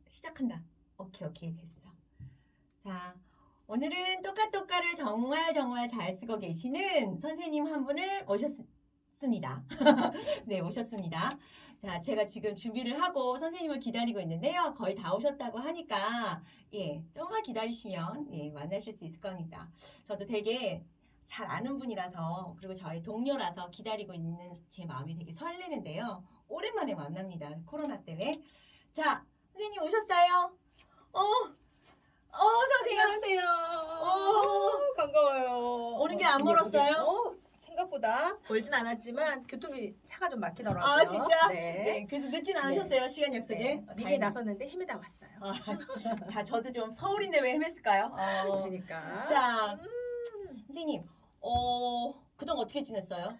시작한다. 오케이 됐어. 자, 오늘은 똑같똑같을 정말 잘 쓰고 계시는 선생님 한 분을 모셨습니다. 네, 오셨습니다. 자, 제가 지금 준비를 하고 선생님을 기다리고 있는데요. 거의 다 오셨다고 하니까 조금만 기다리시면 만나실 수 있을 겁니다. 저도 되게 잘 아는 분이라서, 그리고 저희 동료라서 기다리고 있는 제 마음이 되게 설레는데요. 오랜만에 만납니다. 코로나 때문에. 자, 선생님 오셨어요? 어서 오세요. 안녕하세요. 반가워요. 오는 길 안 멀었어요? 생각보다 멀진 않았지만 교통이 차가 좀 막히더라고요. 아, 진짜? 네. 그래도 늦진 않으셨어요, 시간 약속에? 네. 미리 다행이다. 나섰는데 헤매다 왔어요. 다 저도 좀 서울인데 왜 헤맸을까요? 그러니까. 자, 선생님, 그동안 어떻게 지냈어요?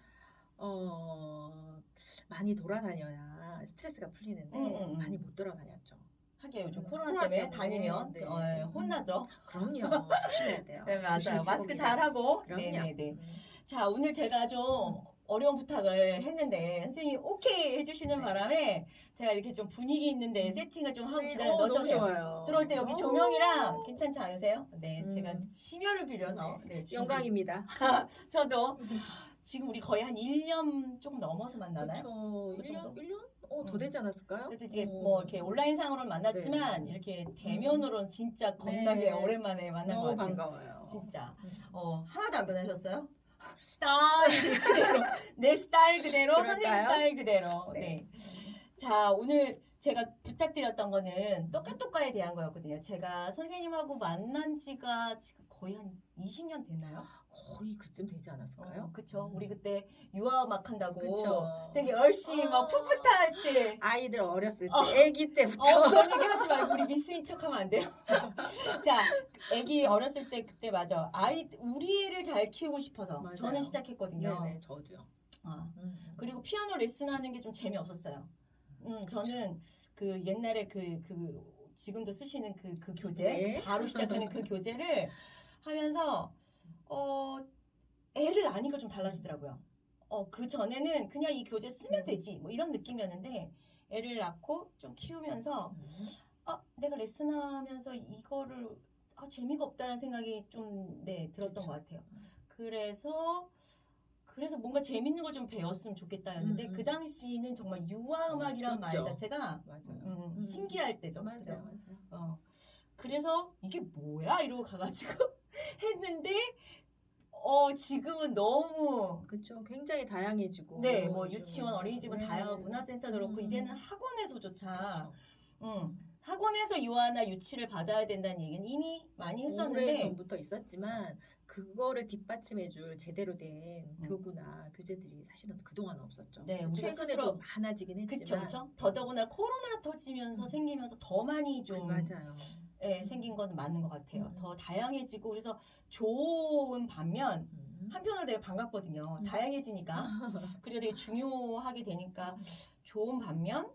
많이 돌아다녀야 스트레스가 풀리는데 많이 못 돌아다녔죠. 하긴 요즘 코로나 코로나 때문에 때문에, 다니면 네. 혼나죠. 그럼요. 조심해야 돼요. 네, 맞아요. 조심히 마스크 최고입니다. 잘 하고. 그럼요. 네네네. 자, 오늘 제가 좀 어려운 부탁을 했는데 선생님이 오케이 해주시는 바람에 제가 이렇게 좀 분위기 있는데 세팅을 좀 하고 기다렸는데 너무 어떠세요? 좋아요. 들어올 때 여기 조명이랑 괜찮지 않으세요? 네, 제가 음. 심혈을 기울여서 영광입니다. 저도 지금 우리 거의 한 1년 조금 넘어서 만나나요? 그렇죠. 그 1년? 정도? 1년? 더 되지 않았을까요? 그래도 이제 뭐 이렇게 온라인상으로는 만났지만 네. 이렇게 대면으로는 진짜 겁나게 네. 오랜만에 만난 것 너무 같아요. 반가워요. 진짜. 하나도 안 변하셨어요? 스타일 그대로. 내 스타일 그대로, 선생님 그럴까요? 스타일 그대로. 네. 네. 자, 오늘 제가 부탁드렸던 거는 똑같똑같에 대한 거였거든요. 제가 선생님하고 만난 지가 지금 거의 한 20년 됐나요? 거의 그쯤 되지 않았을까요? 그쵸. 우리 그때 유아 막 한다고 그쵸. 되게 열심히 막 풋풋할 때. 아이들 어렸을 때, 어. 아기 때부터. 그런 얘기 하지 말고 우리 미스인 척하면 안 돼요. 자, 아기 어렸을 때 그때 맞아. 우리 애를 잘 키우고 싶어서 맞아요. 저는 시작했거든요. 네네, 저도요. 그리고 피아노 레슨하는 게 좀 재미없었어요. 저는 그 옛날에 지금도 쓰시는 그 교재, 네. 바로 시작하는 그 교재를 하면서 애를 아니까 좀 달라지더라고요. 그 전에는 그냥 이 교재 쓰면 되지 뭐 이런 느낌이었는데 애를 낳고 좀 키우면서 내가 레슨하면서 이거를 재미가 없다는 생각이 좀 들었던 것 같아요. 그래서 뭔가 재밌는 걸 좀 배웠으면 좋겠다였는데 그 당시는 정말 유아 음악이라는 말 없었죠. 자체가 맞아요. 신기할 때죠. 맞아요, 그죠? 맞아요. 그래서 이게 뭐야 이러고 가가지고 했는데 지금은 너무 그렇죠. 굉장히 다양해지고. 뭐 유치원, 어린이집은 네. 다양하고 문화센터도 그렇고 이제는 학원에서조차 그렇죠. 학원에서 유아나 유치를 받아야 된다는 얘기는 이미 많이 오래 했었는데 전부터 있었지만 그거를 뒷받침해줄 제대로 된 교구나 교재들이 사실은 그동안 없었죠. 네, 우리가 최근에 스스로 좀 많아지긴 했지만. 그쵸. 더더구나 코로나 터지면서 생기면서 더 많이 좀 맞아요. 생긴 건 맞는 것 같아요. 더 다양해지고 그래서 좋은 반면 한편으로 되게 반갑거든요. 다양해지니까. 그리고 되게 중요하게 되니까 좋은 반면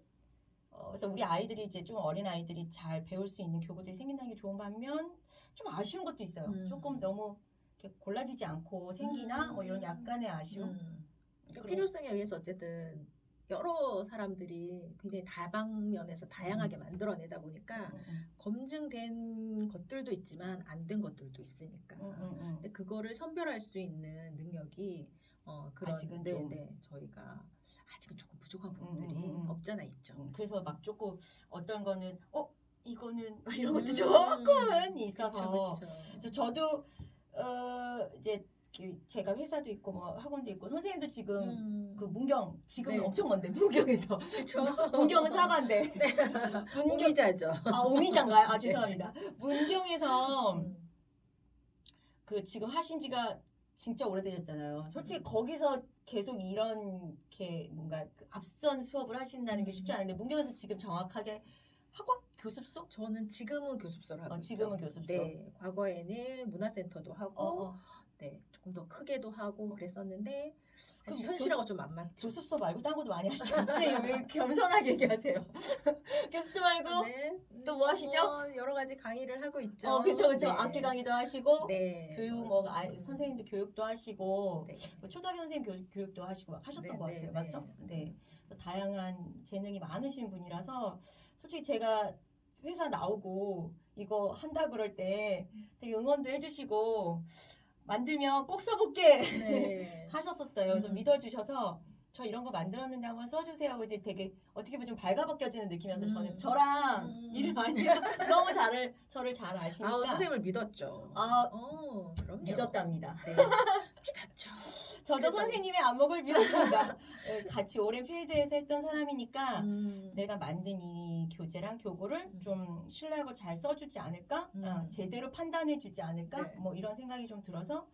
그래서 우리 아이들이 이제 좀 어린 아이들이 잘 배울 수 있는 교구들이 생긴다는 게 좋은 반면 좀 아쉬운 것도 있어요. 조금 너무 이렇게 골라지지 않고 생기나 뭐 이런 약간의 아쉬움. 그러니까 필요성에 의해서 어쨌든 여러 사람들이 굉장히 다방면에서 다양하게 만들어내다 보니까 검증된 것들도 있지만 안 된 것들도 있으니까. 근데 그거를 선별할 수 있는 능력이 그런 아직은 좀 저희가 아직은 조금 부족한 부분들이 없잖아 있죠. 그래서 막 조금 어떤 거는 이거는 이런 것도 조금은 있어서 그쵸. 저도 이제 제가 회사도 있고 뭐 학원도 있고 선생님도 지금 그 문경 지금 네. 엄청 먼데 문경에서 그쵸. 문경은 사과인데 오미자죠. 오미자인가요? 죄송합니다. 문경에서 그 지금 하신 지가 진짜 오래되셨잖아요. 솔직히 거기서 계속 이렇게 뭔가 그 앞선 수업을 하신다는 게 쉽지 않은데 문경에서 지금 정확하게 학원? 교습소? 저는 지금은 교습소를 하고 지금은 있죠. 교습소. 네, 과거에는 문화센터도 하고 네, 조금 더 크게도 하고 그랬었는데 사실 현실하고 좀 안 맞죠. 교습소 말고 딴 것도 많이 하시죠? 선생님 왜 겸손하게 얘기하세요? 교습소 말고 네. 또 뭐 하시죠? 여러 가지 강의를 하고 있죠. 그쵸. 네. 악기 강의도 하시고 네. 교육 선생님도 교육도 하시고 네. 초등학교 선생님 교육도 하시고 하셨던 것 같아요. 네. 맞죠? 네. 다양한 재능이 많으신 분이라서 솔직히 제가 회사 나오고 이거 한다 그럴 때 되게 응원도 해주시고 만들면 꼭 써볼게 네. 하셨었어요. 그래서 음. 믿어주셔서 저 이런 거 만들었는데 한번 써주세요 하고 이제 되게 어떻게 보면 좀 발가벗겨지는 느낌이어서 저는 저랑 일을 많이 해서 너무 저를 잘 아시니까 선생님을 믿었죠. 아, 그럼요. 믿었답니다. 네. 믿었죠. 저도 그래서- 선생님의 안목을 믿었습니다. 같이 오랜 필드에서 했던 사람이니까 내가 만든 이 교재랑 교구를 좀 신뢰하고 잘 써주지 않을까? 제대로 판단해주지 않을까? 네. 뭐 이런 생각이 좀 들어서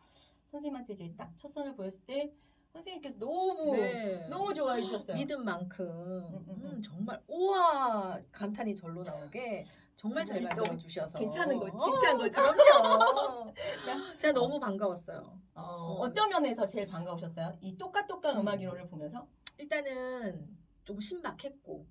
선생님한테 이제 딱 첫 선을 보였을 때 선생님께서 너무 네. 너무 좋아해 주셨어요. 믿은 만큼 정말 우와 감탄이 절로 나오게 정말 잘 믿죠? 만들어 주셔서 괜찮은 거, 진짜인 거죠? 그럼요. 제가 너무 반가웠어요. 어떤 면에서 제일 반가우셨어요? 이 똑같똑같 음악 1호를 보면서? 일단은 좀 신박했고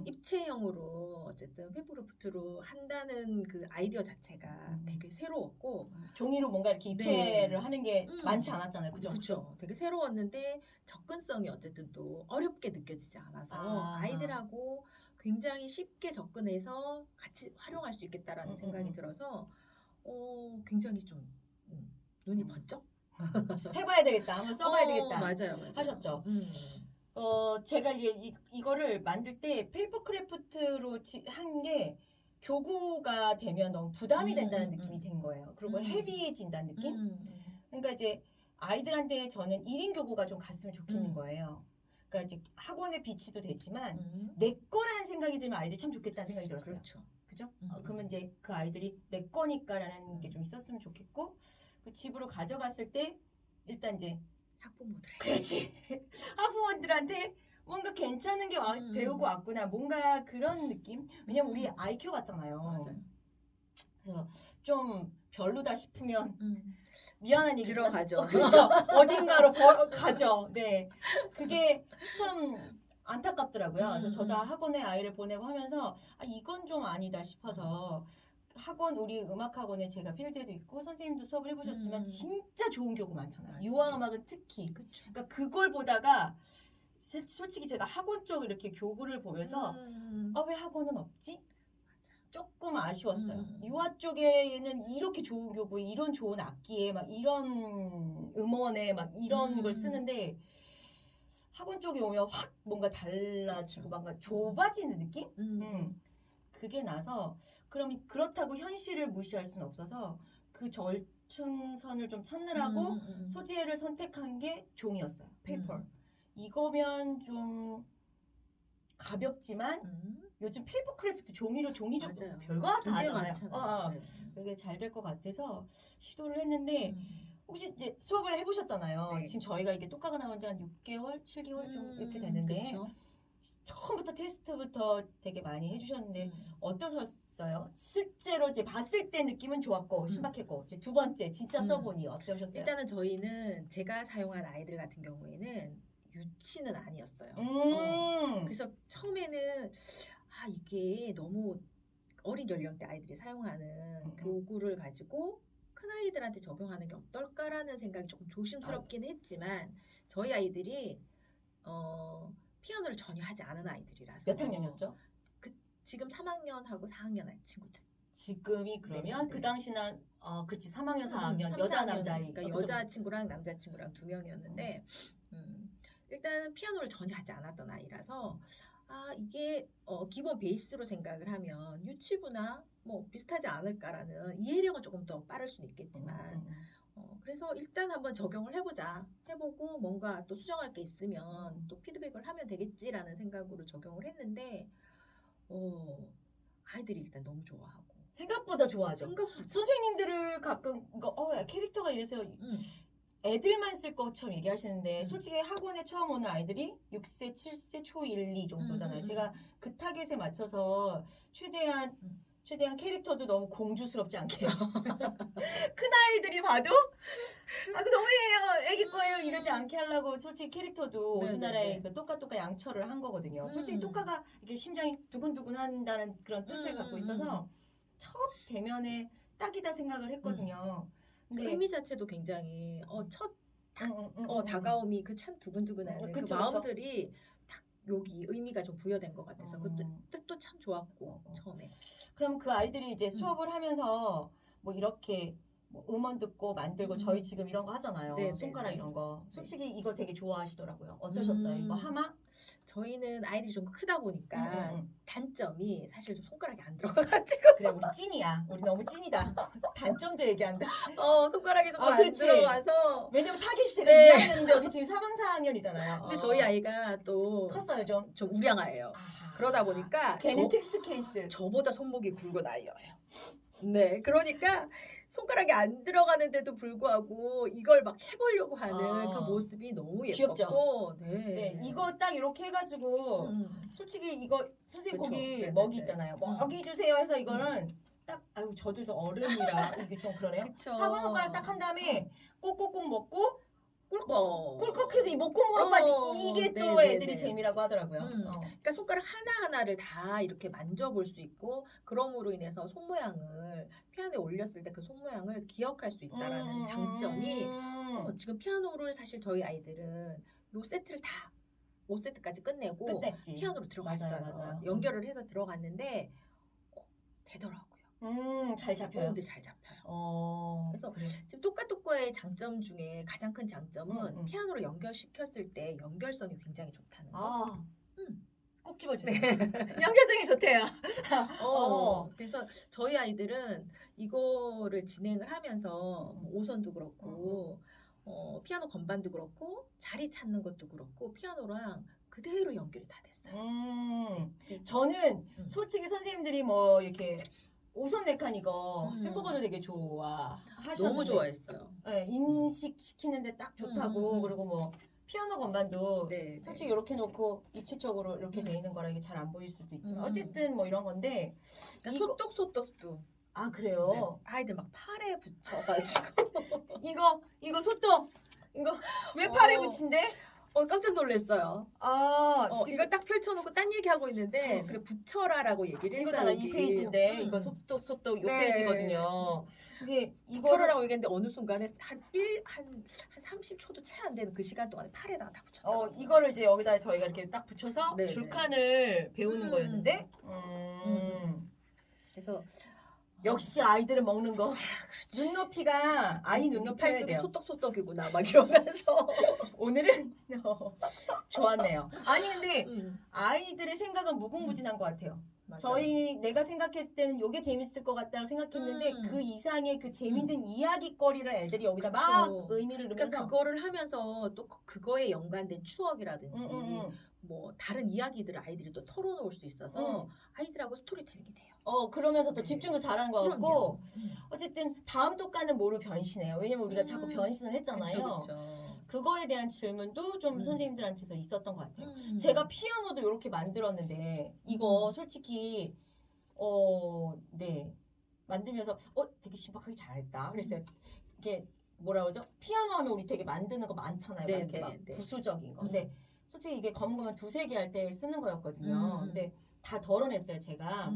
입체형으로 어쨌든 페이퍼크래프트로 한다는 그 아이디어 자체가 되게 새로웠고 종이로 뭔가 이렇게 입체를 네. 하는 게 많지 않았잖아요. 그죠? 그렇죠. 되게 새로웠는데 접근성이 어쨌든 또 어렵게 느껴지지 않아서 아이들하고 굉장히 쉽게 접근해서 같이 활용할 수 있겠다라는 생각이 들어서 굉장히 좀 눈이 번쩍 해봐야 되겠다. 한번 써봐야 되겠다. 맞아요. 하셨죠. 제가 이제 이거를 만들 때 페이퍼크래프트로 한 게 교구가 되면 너무 부담이 된다는 느낌이 된 거예요. 그리고 헤비해진다는 느낌? 그러니까 이제 아이들한테 저는 1인 교구가 좀 갔으면 좋겠는 거예요. 그러니까 이제 학원에 비치도 되지만 내 거라는 생각이 들면 아이들이 참 좋겠다는 생각이 들었어요. 그렇죠. 그죠? 그러면 이제 그 아이들이 내 거니까라는 게 좀 있었으면 좋겠고 집으로 가져갔을 때 일단 이제 학부모들에게 그렇지 학부모들한테 뭔가 괜찮은 게 배우고 왔구나 뭔가 그런 느낌 왜냐면 우리 아이 키워봤잖아요. 맞아요. 그래서 좀 별로다 싶으면 미안한 얘기지만 들어가죠. 그렇죠. 어딘가로 가죠. 네, 그게 참 안타깝더라고요. 그래서 저도 학원에 아이를 보내고 하면서 이건 좀 아니다 싶어서 학원 우리 음악 학원에 제가 필드에도 있고 선생님도 수업을 해보셨지만 진짜 좋은 교구 많잖아요. 맞아요. 유아 음악은 특히. 그쵸. 그러니까 그걸 보다가 솔직히 제가 학원 쪽 이렇게 교구를 보면서 왜 학원은 없지? 조금 아쉬웠어요. 유아 쪽에는 이렇게 좋은 교구에 이런 좋은 악기에 막 이런 음원에 막 이런 걸 쓰는데 학원 쪽에 오면 확 뭔가 달라지고 뭔가 좁아지는 느낌? 그게 나서 그럼 그렇다고 현실을 무시할 수는 없어서 그 절충선을 좀 찾느라고 소재를 선택한 게 종이었어요. 페이퍼. 이거면 좀 가볍지만 요즘 페이퍼크래프트 종이로 종이 좀 별거 다 하잖아요. 네. 그게 잘 될 것 같아서 시도를 했는데 혹시 이제 수업을 해보셨잖아요. 네. 지금 저희가 이게 똑같이 나온 지 한 6개월, 7개월 좀 이렇게 됐는데 그쵸. 처음부터 테스트부터 되게 많이 해주셨는데 어떠셨어요? 실제로 이제 봤을 때 느낌은 좋았고 신박했고 이제 두 번째 진짜 써보니 어떠셨어요? 일단은 저희는 제가 사용한 아이들 같은 경우에는 유치는 아니었어요. 그래서 처음에는 이게 너무 어린 연령대 아이들이 사용하는 교구를 가지고 큰 아이들한테 적용하는 게 어떨까라는 생각이 조금 조심스럽긴 했지만 저희 아이들이 피아노를 전혀 하지 않은 아이들이라서 몇 학년이었죠? 지금 3학년하고 4학년 친구들. 지금이 그러면 네. 그 당시는 그치 3학년 4학년 여자 남자이 그러니까 여자 친구랑 남자 친구랑 2명이었는데 일단 피아노를 전혀 하지 않았던 아이라서 이게 기본 베이스로 생각을 하면 유치부나 뭐 비슷하지 않을까라는 이해력은 조금 더 빠를 수는 있겠지만 그래서 일단 한번 적용을 해보고 뭔가 또 수정할 게 있으면 또 피드백을 하면 되겠지라는 생각으로 적용을 했는데 아이들이 일단 너무 좋아하고 생각보다 좋아하죠. 선생님들을 가끔 캐릭터가 이래서 애들만 쓸 것처럼 얘기하시는데 솔직히 학원에 처음 오는 아이들이 6세, 7세, 초1, 2 정도잖아요. 제가 그 타겟에 맞춰서 최대한 캐릭터도 너무 공주스럽지 않게 큰 아이들이 봐도 그 너무해요 애기 거예요 이러지 않게 하려고 솔직히 캐릭터도 오즈나라의 그 똑같 양처를 한 거거든요. 솔직히 똑같가 이렇게 심장이 두근두근 한다는 그런 뜻을 갖고 있어서 첫 대면에 딱이다 생각을 했거든요. 근데 의미 자체도 굉장히 다가옴이 그 참 두근두근하는 그 마음들이 딱 여기 의미가 좀 부여된 것 같아서 그 뜻도 참 좋았고 처음에. 그럼 그 아이들이 이제 수업을 하면서 뭐 이렇게 뭐 음원 듣고 만들고 저희 지금 이런 거 하잖아요. 네, 손가락 네, 이런 거. 네. 솔직히 이거 되게 좋아하시더라고요. 어떠셨어요? 이거 하마? 저희는 아이들이 좀 크다 보니까 응. 단점이 사실 좀 손가락이 안 들어가가지고 그래 우리 찐이야. 우리 너무 찐이다. 단점도 얘기한다. 손가락이 조금 아, 안 그렇지. 들어가서 왜냐면 타겟이 제가 네. 2학년인데 여기 지금 3, 4학년이잖아요. 근데 저희 아이가 또 컸어요 좀. 좀 우량아예요. 아하. 그러다 보니까 걔는 특수 케이스. 저보다 손목이 굵은 아이예요. 네, 그러니까 손가락이 안 들어가는데도 불구하고 이걸 막 해보려고 하는 그 모습이 너무 귀엽죠? 예뻤고, 네, 네, 이거 딱 이렇게 해가지고 솔직히 이거 선생님 그쵸. 거기 네네네. 먹이 있잖아요. 먹이 주세요 해서 이거는 딱 아유 저도 그래서 어른이라 이게 좀 그러네요. 그쵸. 4번 손가락 딱 한 다음에 꼭꼭꼭 먹고 꿀꺽. 꿀꺽해서 이 목구멍으로 빠지 이게 또 네네네. 애들이 재미라고 하더라고요. 그러니까 손가락 하나하나를 다 이렇게 만져볼 수 있고 그럼으로 인해서 손 모양을 피아노에 올렸을 때 그 손 모양을 기억할 수 있다라는 장점이 지금 피아노를 사실 저희 아이들은 요 세트를 다 5세트까지 끝내고 끝냈지. 피아노로 들어갔어요. 맞아요. 연결을 해서 들어갔는데 되더라고요. 잘 잡혀요. 근데 잘 잡혀요. 그래서 그래. 지금 똑까똑까의 장점 중에 가장 큰 장점은 피아노로 연결시켰을 때 연결성이 굉장히 좋다는 거. 꼭 집어주세요. 연결성이 좋대요. 그래서 저희 아이들은 이거를 진행을 하면서 뭐 오선도 그렇고 피아노 건반도 그렇고 자리 찾는 것도 그렇고 피아노랑 그대로 연결이 다 됐어요. 네. 저는 솔직히 선생님들이 뭐 이렇게 오선네칸 이거 햄버거도 되게 좋아하셨는데 너무 좋아했어요. 네, 인식시키는데 딱 좋다고 그리고 뭐 피아노 건반도 네, 솔직히 이렇게 놓고 입체적으로 이렇게 돼 있는 거라 이게 잘 안 보일 수도 있지만 어쨌든 뭐 이런 건데 그러니까 소떡소떡도 아 그래요? 네, 아이들 막 팔에 붙여가지고 이거 소떡 이거 왜 팔에 붙인대? 깜짝 놀랐어요. 이걸 딱 펼쳐놓고 딴 얘기하고 있는데 그래 붙여라라고 얘기를 했어요. 이거잖아 이 페이지인데 이거 소떡 요 네. 페이지거든요. 이게 붙여라라고 얘기했는데 어느 순간에 한 30초도 채 안 되는 그 시간 동안에 팔에다가 다 붙였다. 이거를 이제 여기다 저희가 이렇게 딱 붙여서 네, 줄칸을 배우는 거였는데 그래서 역시 아이들은 먹는 거 눈높이가 아이 눈높이 해야 팔뚝이 돼요. 소떡소떡이구나 막 이러면서 오늘은 좋았네요. 아니 근데 아이들의 생각은 무궁무진한 것 같아요. 맞아요. 내가 생각했을 때는 이게 재밌을 것 같다고 생각했는데 그 이상의 그 재밌는 이야기거리를 애들이 여기다 막 의미를 넣으면서 그러니까 그거를 하면서 또 그거에 연관된 추억이라든지 뭐 다른 이야기들을 아이들이 또 털어놓을 수 있어서 아이들하고 스토리텔링이 돼요. 그러면서 또 집중도 잘하는 것 같고 그럼요. 어쨌든 다음 독가는 뭐로 변신해요. 왜냐면 우리가 자꾸 변신을 했잖아요. 그쵸. 그거에 대한 질문도 좀 선생님들한테서 있었던 것 같아요. 제가 피아노도 이렇게 만들었는데 이거 솔직히 네 만들면서 되게 신박하게 잘했다. 그랬어요. 이게 뭐라 그러죠? 피아노 하면 우리 되게 만드는 거 많잖아요. 네, 이렇게 막 네. 부수적인 거. 근데 솔직히 이게 검은 거만 두세 개 할 때 쓰는 거였거든요. 근데 다 덜어냈어요 제가.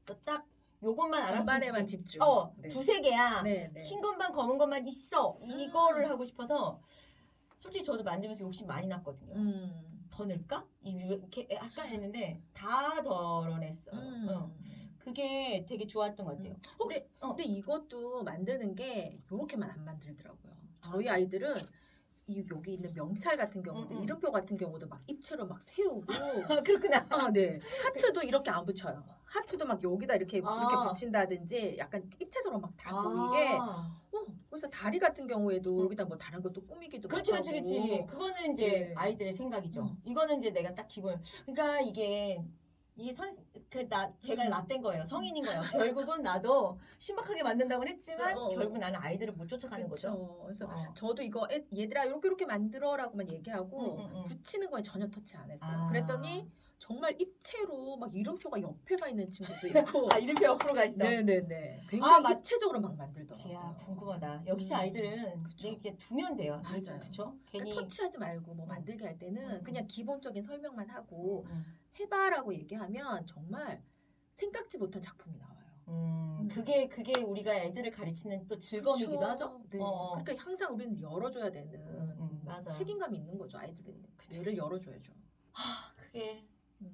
그래서 딱 요것만 알았으면 건반에만 집중. 네. 두세 개야. 네. 흰 건반 검은 건반 있어. 이거를 하고 싶어서 솔직히 저도 만들면서 욕심 많이 났거든요. 더 넣을까? 이렇게 약간 했는데 다 덜어냈어요. 그게 되게 좋았던 것 같아요. 혹시 근데 이것도 만드는 게 요렇게만 안 만들더라고요. 저희 아이들은 여기 있는 명찰 같은 경우도 이름표 같은 경우도 막 입체로 막 세우고 그렇구나. 네. 하트도 이렇게 안 붙여요. 하트도 막 여기다 이렇게 붙인다든지 약간 입체적으로 막 다 보이게 그래서 다리 같은 경우에도 여기다 뭐 다른 것도 꾸미기도 그렇지. 하고. 그거는 이제 아이들의 생각이죠. 이거는 이제 내가 딱 기본. 그러니까 이게 제가 라떼인 거예요. 성인인 거예요. 결국은 나도 신박하게 만든다고 했지만 결국 나는 아이들을 못 쫓아가는 거죠. 그래서 저도 이거 얘들아 이렇게 만들어라고만 얘기하고 붙이는 거에 전혀 터치 안 했어요. 그랬더니 정말 입체로 막 이름표가 옆에가 있는 친구도 있고 이름표 옆으로 가 있어. 네네네. 굉장히 입체적으로 막 만들더라고요. 이야 궁금하다. 역시 아이들은 이렇게 두면 돼요. 맞아요. 그렇죠? 괜히 터치하지 말고 뭐 만들게 할 때는 그냥 기본적인 설명만 하고 해봐라고 얘기하면 정말 생각지 못한 작품이 나와요. 그게 우리가 애들을 가르치는 또 즐거움이기도 하죠. 네. 그러니까 항상 우리는 열어줘야 되는 맞아. 책임감이 있는 거죠. 아이들이 뇌를 열어줘야죠. 그게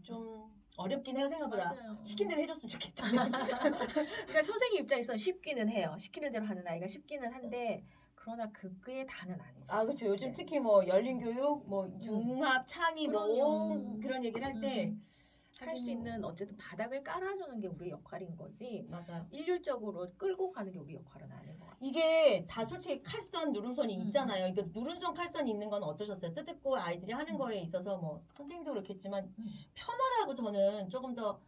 좀 어렵긴 해요 생각보다. 맞아요. 시킨 대로 해줬으면 좋겠다. 그러니까 선생님 입장에서 쉽기는 해요. 시키는 대로 하는 아이가 쉽기는 한데 그러나 그게 다는 아니죠. 아 그렇죠. 요즘 네. 특히 뭐 열린 교육, 뭐 융합, 창의 뭐 그럼요. 그런 얘기를 할 때 할 수 있는 어쨌든 바닥을 깔아주는 게 우리 역할인 거지. 맞아요. 일률적으로 끌고 가는 게 우리 역할은 아닌 것 같아요. 이게 다 솔직히 칼선, 누름선이 있잖아요. 이거 누름선, 칼선 있는 건 어떠셨어요? 뜻깊고 아이들이 하는 거에 있어서 뭐 선생님도 그렇겠지만 편하라고 저는 조금 더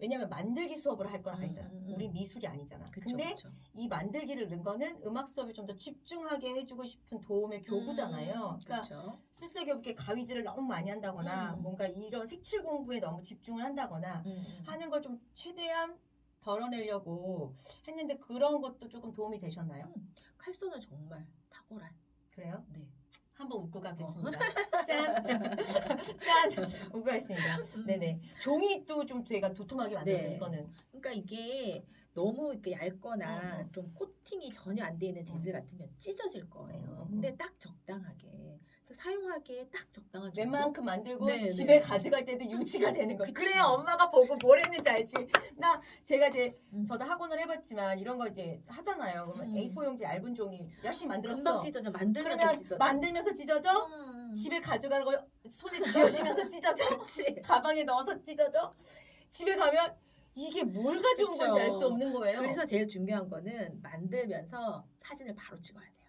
왜냐면 만들기 수업을 할 건 아니잖아. 우리 미술이 아니잖아. 그쵸, 근데 그쵸. 이 만들기를 넣은 거는 음악 수업에 좀 더 집중하게 해주고 싶은 도움의 교구잖아요. 그러니까 그쵸. 쓸데없게 가위질을 너무 많이 한다거나 뭔가 이런 색칠 공부에 너무 집중을 한다거나 하는 걸 좀 최대한 덜어내려고 했는데 그런 것도 조금 도움이 되셨나요? 칼선은 정말 탁월한. 그래요? 네. 한번 웃고 가겠습니다. 짠! 짠! 웃고 가겠습니다. 네네. 종이도 좀 되게 도톰하게 만들었어요, 네. 이거는. 그러니까 이게 너무 이렇게 얇거나 좀 코팅이 전혀 안 돼 있는 재질 같으면 찢어질 거예요. 근데 딱 적당하게. 그래서 사용하기에 딱 적당한 정도. 웬만큼 만들고 네, 집에 네. 가져갈 때도 유지가 되는 거예요. 그치. 그래야 엄마가 보고 뭘 했는지 알지. 제가 이제 저도 학원을 해봤지만 이런 거 이제 하잖아요. 그러면 A4 용지 얇은 종이 열심히 만들었어. 금방 찢어져. 만들면서 그러면 찢어져. 만들면서 찢어져. 집에 가져가는 거 손에 쥐어지면서 찢어져. 그치. 가방에 넣어서 찢어져. 집에 가면 이게 뭘 가져온 그쵸. 건지 알 수 없는 거예요. 그래서 제일 중요한 거는 만들면서 사진을 바로 찍어야 돼요.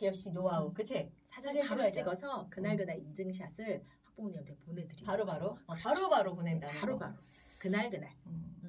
역시 노하우, 그치? 사진을 바로 찍어야죠. 찍어서 그날 인증샷을 학부모님한테 보내드리고 바로 보낸다는 거. 바로 그날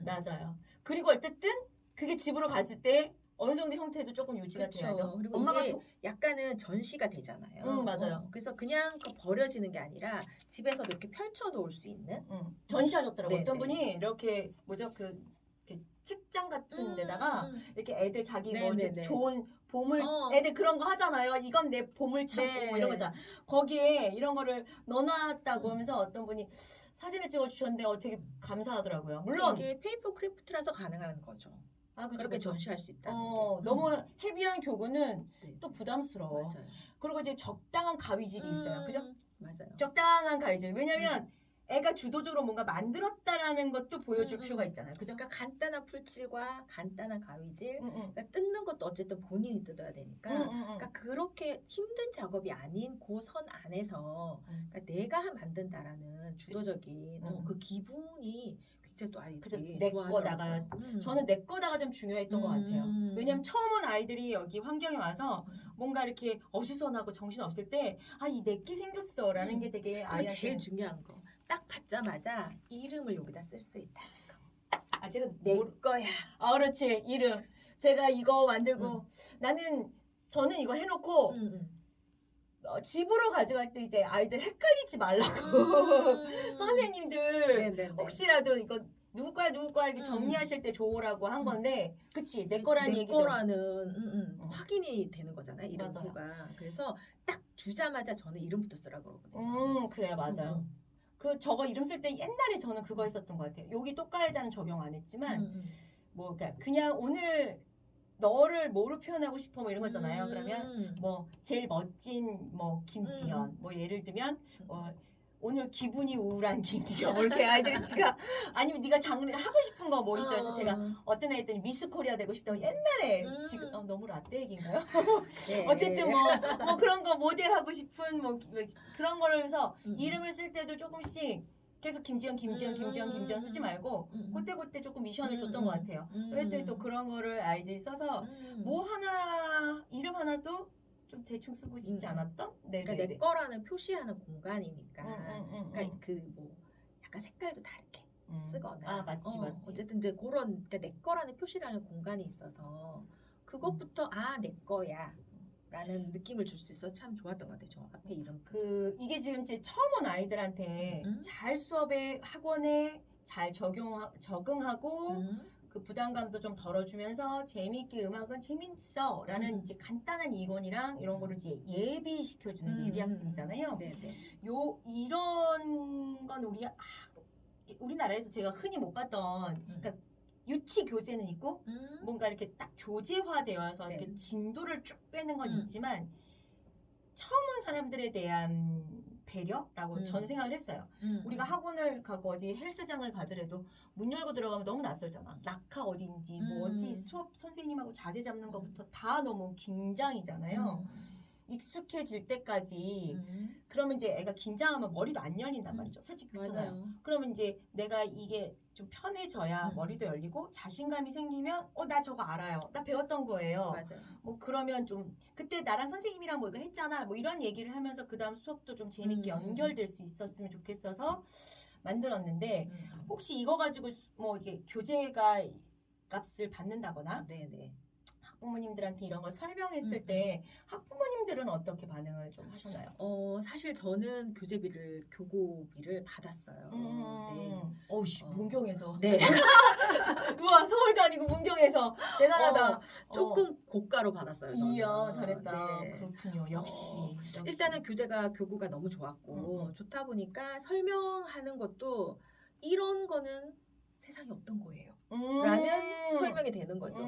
맞아요. 그리고 어쨌든 그게 집으로 갔을 때 어느 정도 형태도 조금 유지가 그쵸. 돼야죠. 그리고 엄마가 이게 약간은 전시가 되잖아요. 맞아요. 그래서 그냥 버려지는 게 아니라 집에서도 이렇게 펼쳐 놓을 수 있는 전시하셨더라고요. 네, 어떤 네. 분이 이렇게 이렇게 책장 같은 데다가 이렇게 애들 자기 네, 뭐 네, 이제 네. 좋은 보물 어. 애들 그런 거 하잖아요. 이건 내 보물 창고 네. 뭐 이런 거잖아. 거기에 이런 거를 넣어놨다고 하면서 어떤 분이 사진을 찍어주셨는데 되게 감사하더라고요. 물론 이게 페이퍼 크래프트라서 가능한 거죠. 그쵸, 그렇게 그쵸. 전시할 수 있다는 게. 너무 헤비한 교구는 네. 또 부담스러워. 맞아요. 그리고 이제 적당한 가위질이 있어요. 그죠? 맞아요. 적당한 가위질. 왜냐면 애가 주도적으로 뭔가 만들었다라는 것도 보여줄 필요가 있잖아요. 그죠? 그러니까 간단한 풀칠과 간단한 가위질. 응. 그러니까 뜯는 것도 어쨌든 본인이 뜯어야 되니까. 그러니까 그렇게 힘든 작업이 아닌 그 선 안에서 그러니까 내가 만든다라는 주도적인 그 기분이 굉장히 또 그래서 아이들이 내 거다가 저는 내 거다가 좀 중요했던 것 같아요. 왜냐면 처음 온 아이들이 여기 환경에 와서 뭔가 이렇게 어수선하고 정신 없을 때 이 내게 생겼어라는 게 되게 그리고 아이한테 제일 중요한 거. 딱 받자마자 이름을 여기다 쓸 수 있다는 거. 제가 내 거야. 그렇지 이름. 제가 이거 만들고 저는 이거 해놓고 집으로 가져갈 때 이제 아이들 헷갈리지 말라고 선생님들 네네네. 혹시라도 이거 누구 거야 이렇게 정리하실 때 좋으라고 한 건데 그치 내 거라는 내 얘기도 거라는 확인이 되는 거잖아요. 이름표가. 그래서 딱 주자마자 저는 이름부터 쓰라고 그러거든요. 그래요 맞아요. 저거 이름 쓸 때 옛날에 저는 그거 했었던 것 같아요. 여기 똑가에다는 적용 안 했지만 뭐 그냥 오늘 너를 뭐로 표현하고 싶어 뭐 이런 거잖아요. 그러면 뭐 제일 멋진 뭐 김지연 뭐 예를 들면 오늘 기분이 우울한 김지연 뭐 이렇게 아이들이 지가 아니면 네가 장르 하고 싶은 거 뭐 있어요. 그래서 제가 어떤 애 했더니 미스 코리아 되고 싶다고 옛날에 지금 너무 라떼 얘기인가요? 네. 어쨌든 뭐 그런 거 모델 하고 싶은 뭐 그런 거를 해서 이름을 쓸 때도 조금씩 계속 김지연 쓰지 말고 그때 조금 미션을 줬던 것 같아요. 그랬더니 또 그런 거를 아이들이 써서 뭐 하나 이름 하나도 좀 대충 쓰고 싶지 않았던? 그러니까 내 거라는 표시하는 공간이니까. 그러니까 뭐 약간 색깔도 다르게 쓰거나. 맞지. 어쨌든 이제 그런 그러니까 내 거라는 표시라는 공간이 있어서 그것부터 내 거야. 라는 느낌을 줄 수 있어 참 좋았던 것 같아요. 저 앞에 이름. 이게 지금 이제 처음 온 아이들한테 잘 수업에 학원에 잘 적응하고 그 부담감도 좀 덜어주면서 재미있게 음악은 재밌어라는 이제 간단한 이론이랑 이런 거를 이제 예비시켜주는 예비 학습이잖아요. 네네. 이런 건 우리나라에서 제가 흔히 못 봤던 그러니까 유치 교재는 있고 뭔가 이렇게 딱 교재화되어서 이렇게 진도를 쭉 빼는 건 있지만 처음 온 사람들에 대한 배려라고 저는 생각을 했어요. 우리가 학원을 가고 어디 헬스장을 가더라도 문 열고 들어가면 너무 낯설잖아. 락카 어딘지 뭐 어디 수업 선생님하고 자세 잡는 것부터 다 너무 긴장이잖아요. 익숙해질 때까지 그러면 이제 애가 긴장하면 머리도 안 열린단 말이죠. 솔직히 그렇잖아요. 맞아요. 그러면 이제 내가 이게 좀 편해져야 머리도 열리고 자신감이 생기면 나 저거 알아요. 나 배웠던 거예요. 맞아요. 뭐 그러면 좀 그때 나랑 선생님이랑 뭐 이거 했잖아. 뭐 이런 얘기를 하면서 그다음 수업도 좀 재밌게 연결될 수 있었으면 좋겠어서 만들었는데 혹시 이거 가지고 뭐 이게 교재가 값을 받는다거나 네네. 학부모님들한테 이런 걸 설명했을 때 학부모님들은 어떻게 반응을 좀 하셨나요? 사실 저는 교고비를 받았어요. 네. 어우씨 문경에서. 네. 우와 서울도 아니고 문경에서 대단하다. 조금 고가로 받았어요. 저는. 이야 잘했다. 네. 그렇군요. 역시. 일단은 교구가 너무 좋았고 좋다 보니까 설명하는 것도 이런 거는 세상에 없던 거예요. 라는 설명이 되는 거죠.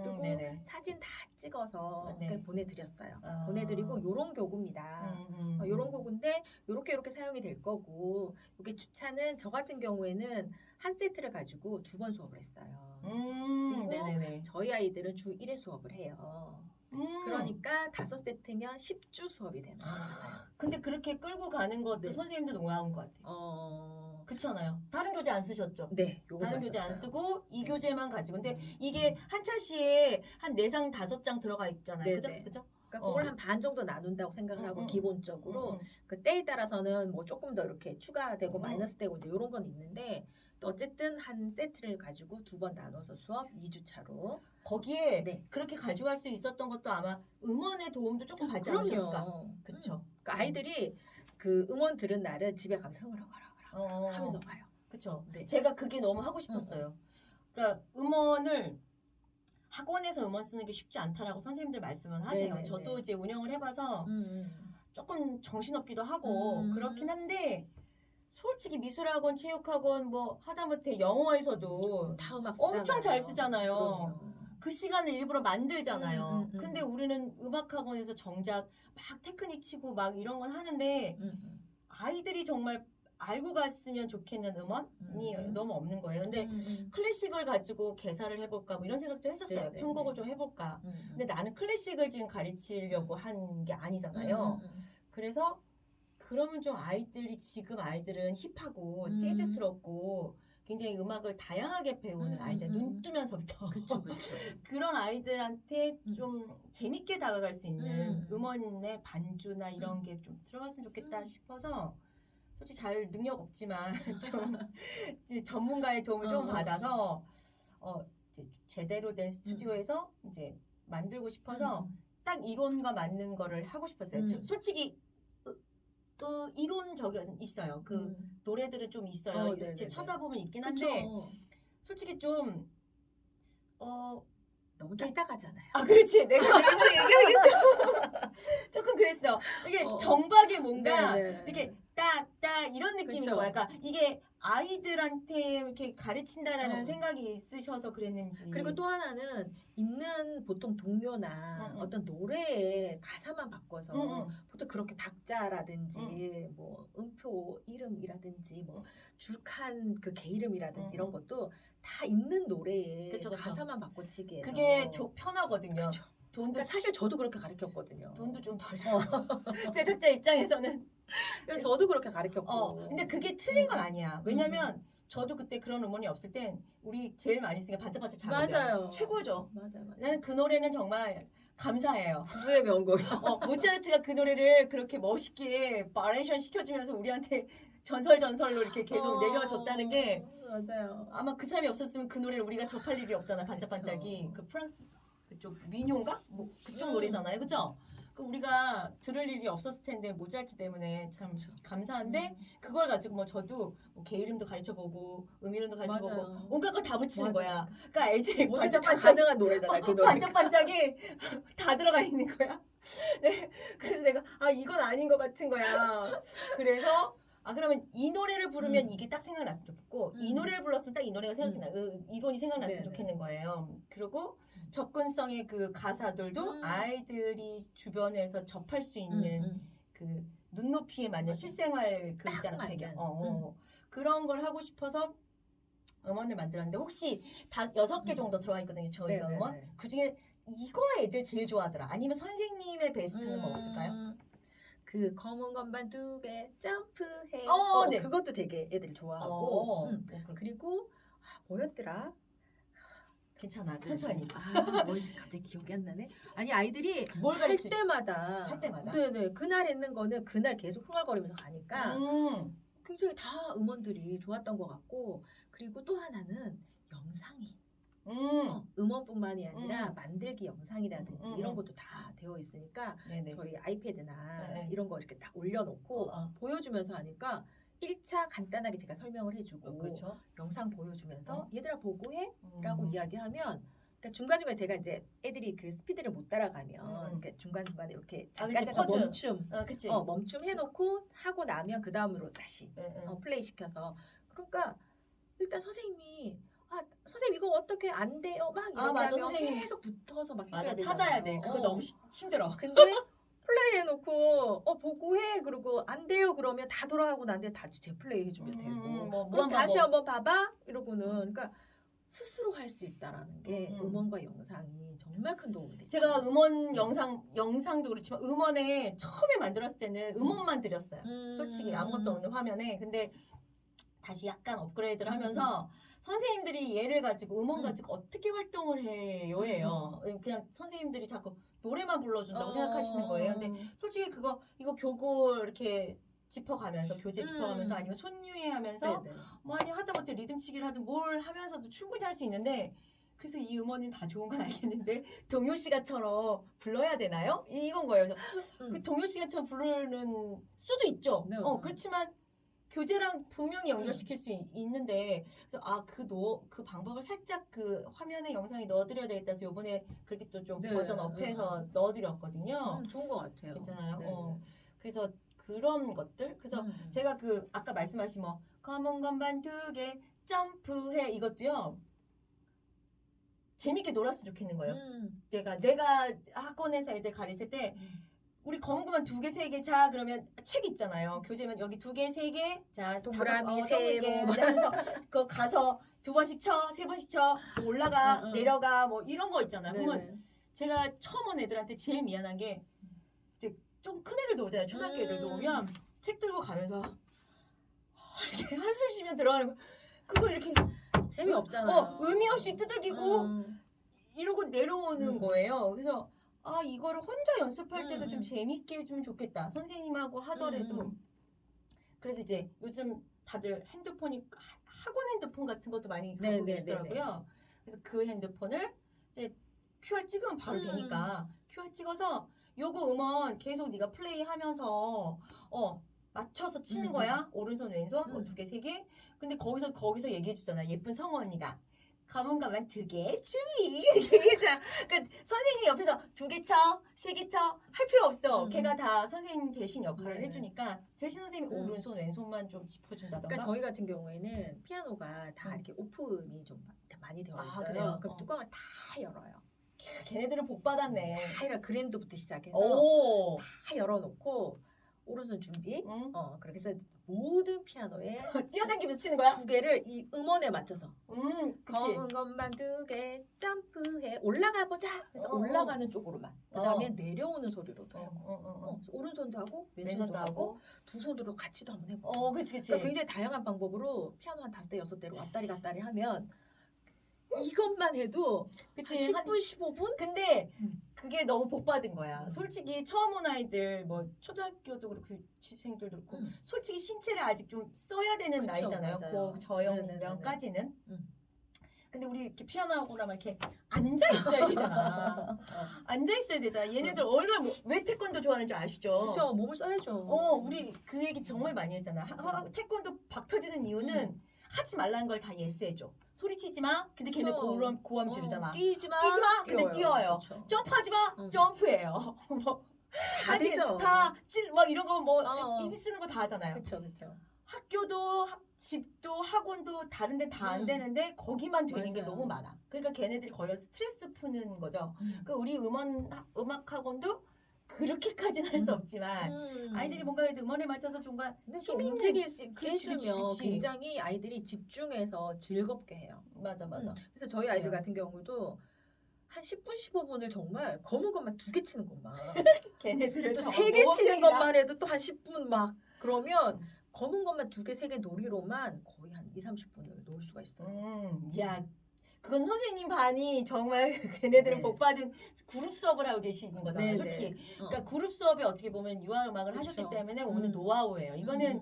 그리고 네네. 사진 다 찍어서 네. 보내드렸어요. 보내드리고 요런 교구입니다. 요런 교구인데 요렇게 사용이 될 거고 이게 주차는 저 같은 경우에는 한 세트를 가지고 2번 수업을 했어요. 그리고 네네네. 저희 아이들은 주 1회 수업을 해요. 그러니까 5세트면 10주 수업이 되는 거잖아요. 근데 그렇게 끌고 가는 것도 네. 선생님도 노하우인 것 같아요. 그렇잖아요. 다른 교재 안 쓰셨죠? 네. 다른 교재 안 쓰고 이 교재만 가지고. 근데 음. 이게 한 차시에 한 4장 5장 들어가 있잖아요. 그죠? 네네. 그죠? 그러니까 그걸 한 반 정도 나눈다고 생각을 하고 기본적으로 그 때에 따라서는 뭐 조금 더 이렇게 추가되고 마이너스되고 이제 이런 건 있는데 어쨌든 한 세트를 가지고 2번 나눠서 수업 2주 차로 거기에 네. 그렇게 가져갈 수 있었던 것도 아마 음원의 도움도 조금 받지 않으셨을까? 그렇죠. 그러니까 아이들이 그 음원 들은 날은 집에 가서 흥얼흥얼 하면서 가요. 그렇죠. 네. 제가 그게 너무 하고 싶었어요. 그러니까 음원을 학원에서 음원 쓰는 게 쉽지 않다라고 선생님들 말씀을 하세요. 네네네. 저도 이제 운영을 해봐서 조금 정신없기도 하고 그렇긴 한데 솔직히 미술학원, 체육학원 뭐 하다못해 영어에서도 다 음악 엄청 잘 쓰잖아요. 그럼요. 그 시간을 일부러 만들잖아요. 근데 우리는 음악학원에서 정작 막 테크닉 치고 막 이런 건 하는데 아이들이 정말 알고 갔으면 좋겠는 음원이 너무 없는 거예요. 근데 클래식을 가지고 개사를 해볼까 뭐 이런 생각도 했었어요. 네네네. 편곡을 좀 해볼까. 근데 나는 클래식을 지금 가르치려고 한 게 아니잖아요. 그래서 그러면 좀 지금 아이들은 힙하고 재즈스럽고 굉장히 음악을 다양하게 배우는 아이들 눈 뜨면서부터 그쵸. 그런 아이들한테 좀 재밌게 다가갈 수 있는 음원의 반주나 이런 게 좀 들어갔으면 좋겠다 싶어서 솔직히 잘 능력 없지만 좀 이제 전문가의 도움을 좀 받아서 이제 제대로 된 스튜디오에서 이제 만들고 싶어서 딱 이론과 맞는 거를 하고 싶었어요. 솔직히 이론 적이 있어요. 그 노래들은 좀 있어요. 이렇게 찾아보면 있긴 한데 그쵸. 솔직히 좀 너무 딱딱하잖아요. 그렇지. 내가 얘기하겠죠. 조금 그랬어. 이게 정박에 뭔가 네네. 이렇게 딱 이런 느낌인 그쵸. 거야. 그러니까 이게 아이들한테 이렇게 가르친다라는 어. 생각이 있으셔서 그랬는지. 그리고 또 하나는 있는 보통 동요나 어떤 노래의 가사만 바꿔서 보통 그렇게 박자라든지 뭐 음표 이름이라든지 뭐 줄칸 그 개 이름이라든지 이런 것도 다 있는 노래의 그쵸. 가사만 바꿔치기 해서 그게 편하거든요. 그쵸. 돈도 그러니까 사실 저도 그렇게 가르쳤거든요. 돈도 좀 덜 들어. 제작자 입장에서는. 그래서 저도 그렇게 가르쳤고. 근데 그게 틀린 건 아니야. 왜냐면 저도 그때 그런 음원이 없을 땐 우리 제일 많이 쓰는 게 반짝반짝 작업이야. 맞아요. 최고죠. 맞아요. 나는 그 노래는 정말 감사해요. 부의 명곡이요. 모차르트가 그 노래를 그렇게 멋있게 바레이션 시켜주면서 우리한테 전설로 이렇게 계속 내려줬다는 게 맞아요. 아마 그 사람이 없었으면 그 노래를 우리가 접할 일이 없잖아. 반짝반짝이. 그 프랑스 그쪽 민요인가? 뭐 그쪽 노래잖아요. 그죠? 그 우리가 들을 일이 없었을 텐데 모차르트 때문에 참 감사한데 그걸 가지고 뭐 저도 뭐 개 이름도 가르쳐보고 이름도 가르쳐보고 맞아요. 온갖 걸 다 붙이는 맞아요. 거야. 그러니까 애들이 반짝반짝 가능한 노래잖아요. 그 노래. 반짝반짝이 다 들어가 있는 거야. 네, 그래서 내가 이건 아닌 것 같은 거야. 그래서 그러면 이 노래를 부르면 이게 딱 생각났으면 좋겠고 이 노래를 불렀으면 딱 이 노래가 생각나 이론이 생각났으면 네네. 좋겠는 거예요. 그리고 접근성의 그 가사들도 아이들이 주변에서 접할 수 있는 그 눈높이에 맞는 맞아. 실생활 그 딱 있잖아 맞는. 배경. 그런 걸 하고 싶어서 음원을 만들었는데 혹시 다 6개 정도 들어가 있거든요. 저희가 네네네. 음원. 그중에 이거 애들 제일 좋아하더라. 아니면 선생님의 베스트는 뭐 없을까요? 그 검은 건반 2개 점프해. 네. 그것도 되게 애들이 좋아하고. 그래. 그리고 뭐였더라? 괜찮아. 천천히. 뭐지? 갑자기 기억이 안 나네. 아니 아이들이 뭘 할 가르치? 때마다 할 때마다? 네네 그날 했는 거는 그날 계속 흥얼거리면서 가니까 굉장히 다 음원들이 좋았던 것 같고 그리고 또 하나는 영상이 음원뿐만이 아니라 만들기 영상이라든지 이런 것도 다 되어 있으니까 네네. 저희 아이패드나 네. 이런 거 이렇게 딱 올려놓고 보여주면서 하니까 1차 간단하게 제가 설명을 해주고 그렇죠. 영상 보여주면서 얘들아 보고 해? 라고 이야기하면 그러니까 중간중간에 제가 이제 애들이 그 스피드를 못 따라가면 그러니까 중간중간에 이렇게 잠깐 포즈. 멈춤 그치. 멈춤 해놓고 하고 나면 그 다음으로 다시 플레이 시켜서 그러니까 일단 선생님이 선생님 이거 어떻게 안 돼요? 막 이렇게 맞아, 하면 선생님. 계속 붙어서 막 맞아, 해줘야 찾아야 되잖아요. 돼. 그거 너무 힘들어. 근데 플레이 해놓고 보고 해 그러고 안 돼요 그러면 다 돌아가고 난 뒤에 다시 재플레이 해주면 되고 그럼 다시 한번 봐봐 이러고는 그러니까 스스로 할 수 있다라는 게 음원과 영상이 정말 큰 도움이 되죠. 제가 음원 영상도 그렇지만 음원에 처음에 만들었을 때는 음원만 드렸어요. 솔직히 아무것도 없는 화면에. 근데 다시 약간 업그레이드를 하면서 선생님들이 얘를 가지고 음원 가지고 어떻게 활동을 해요. 그냥 선생님들이 자꾸 노래만 불러준다고 생각하시는 거예요. 근데 솔직히 이거 교고 이렇게 짚어가면서 교재 짚어가면서 아니면 손유해 하면서 뭐 아니 하다못해 리듬치기를 하든 뭘 하면서도 충분히 할 수 있는데 그래서 이 음원은 다 좋은 건 알겠는데 동요 시가처럼 불러야 되나요? 이건 거예요. 그래서 그 동요 시가처럼 부르는 수도 있죠. 그렇지만 교재랑 분명히 연결시킬 수 있는데 그래서 그 방법을 살짝 그 화면에 영상에 넣어드려야 되겠다 해서 이번에 그렇게 또 좀 버전 업해서 넣어드렸거든요. 좋은 것 같아요. 괜찮아요. 그래서 그런 것들 그래서 제가 그 아까 말씀하신 뭐 검은 건반 2개 점프해 이것도요 재밌게 놀았으면 좋겠는 거예요. 내가 학원에서 애들 가르칠 때 우리 검은 건반 2개, 3개 자 그러면 책 있잖아요. 교재면 여기 2개, 3개 자 동그라미 3개 하면서 그 가서 2번씩 쳐, 3번씩 쳐 올라가 내려가 뭐 이런 거 있잖아요. 그러면 제가 처음 온 애들한테 제일 미안한 게 이제 좀 큰 애들도 오잖아요. 초등학교 애들도 오면 책 들고 가면서 이렇게 한숨 쉬면 들어가는 거 그걸 이렇게 재미없잖아요. 의미 없이 두들기고 이러고 내려오는 거예요. 그래서 이거를 혼자 연습할 때도 좀 재밌게 해주면 좋겠다. 선생님하고 하더라도. 그래서 이제 요즘 다들 핸드폰이 학원 핸드폰 같은 것도 많이 갖고 계시더라고요. 그래서 그 핸드폰을 이제 QR 찍으면 바로 되니까 QR 찍어서 요거 음원 계속 네가 플레이하면서 맞춰서 치는 거야. 오른손 왼손 뭐 2개 3개. 근데 거기서 얘기해 주잖아. 예쁜 성우 언니가. 검은 것만 2개 준비 이렇게 얘기하잖아. 그러니까 선생님이 옆에서 2개 쳐, 3개 쳐 할 필요 없어. 걔가 다 선생님 대신 역할을 해주니까 대신 선생님이 오른손 왼손만 좀 짚어준다던가. 그러니까 저희 같은 경우에는 피아노가 다 이렇게 오픈이 좀 많이 되어 있어요. 그래요? 그럼 뚜껑을 다 열어요. 걔네들은 복 받았네. 다 열어 그랜드부터 시작해서 다 열어놓고 오른손 준비. 그렇게 해서 모든 피아노에 뛰어다니면서 치는 거야? 2개를 이 음원에 맞춰서. 그치. 검은 것만 2개 점프해 올라가 보자. 그래서 올라가는 쪽으로만. 그다음에 내려오는 소리로도 하고. 오른손도 하고 왼손도 하고 두 손으로 같이도 한번 해보고. 그치. 그러니까 굉장히 다양한 방법으로 피아노 한 5대 6대로 왔다리 갔다리 하면 이것만 해도 그치. 10분 15분? 근데 그게 너무 복 받은 거야. 솔직히 처음 온 아이들 뭐 초등학교도 그렇고 유치생들도 그렇고 솔직히 신체를 아직 좀 써야 되는 그쵸, 나이잖아요. 맞아요. 그 저연령까지는. 근데 우리 이렇게 피아노 하고 나면 이렇게 앉아 있어야 되잖아. 앉아 있어야 되잖아. 얘네들 얼마나 왜 태권도 좋아하는 줄 아시죠? 그렇죠. 몸을 써야죠. 우리 그 얘기 정말 많이 했잖아. 태권도 박 터지는 이유는 하지 말라는 걸 다 예스해줘. 소리치지 마. 근데 걔네 고함 지르잖아. 뛰지 마. 근데 뛰어요. 그쵸. 점프하지 마. 점프해요. 뭐 다 되죠. 막 이런 거 뭐 힘 쓰는 거 다 하잖아요. 그렇죠. 학교도 집도 학원도 다른 데 다 안 되는데 거기만 되는 게 맞아요. 너무 많아. 그러니까 걔네들이 거기서 스트레스 푸는 거죠. 그러니까 우리 음악 학원도 그렇게까지는 할 수 없지만 아이들이 뭔가 그래도 음원에 맞춰서 뭔가 근데 좀 재미있는 움직일 수 있게 그치, 그치, 해주면 그치. 굉장히 아이들이 집중해서 즐겁게 해요. 맞아. 그래서 저희 아이들 그래요. 같은 경우도 한 10분, 15분을 정말 검은 것만 2개 치는 것만 걔네들은 또 정말 3개 치는 모범생이다. 것만 해도 또 한 10분 막 그러면 검은 것만 2개, 3개 놀이로만 거의 한 2, 30분을 놀 수가 있어요. 야, 그건 선생님 반이 정말 걔네들은 네. 복받은 그룹 수업을 하고 계시는 거잖아요. 네, 솔직히. 네. 그러니까 그룹 수업에 어떻게 보면 유아 음악을 그쵸. 하셨기 때문에 오는 노하우예요. 이거는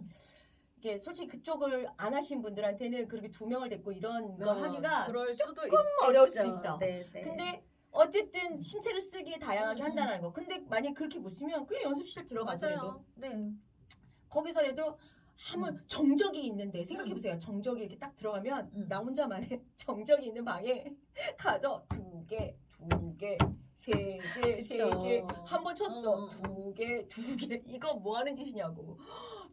이게 솔직히 그쪽을 안 하신 분들한테는 그렇게 2명을 데리고 이런 거 하기가 그럴 수도 어려울 있겠죠. 수도 있어. 네, 네. 근데 어쨌든 신체를 쓰기에 다양하게 음, 한다는 거. 근데 만약 그렇게 못 쓰면 그냥 연습실 들어가서 그래도 맞아요. 네. 거기서라도 한번 정적이 있는데 생각해보세요. 정적이 이렇게 딱 들어가면 나 혼자만의 정적이 있는 방에 가서 2개, 2개, 3개, 3개 한 번 쳤어. 2개, 2개 이거 뭐 하는 짓이냐고.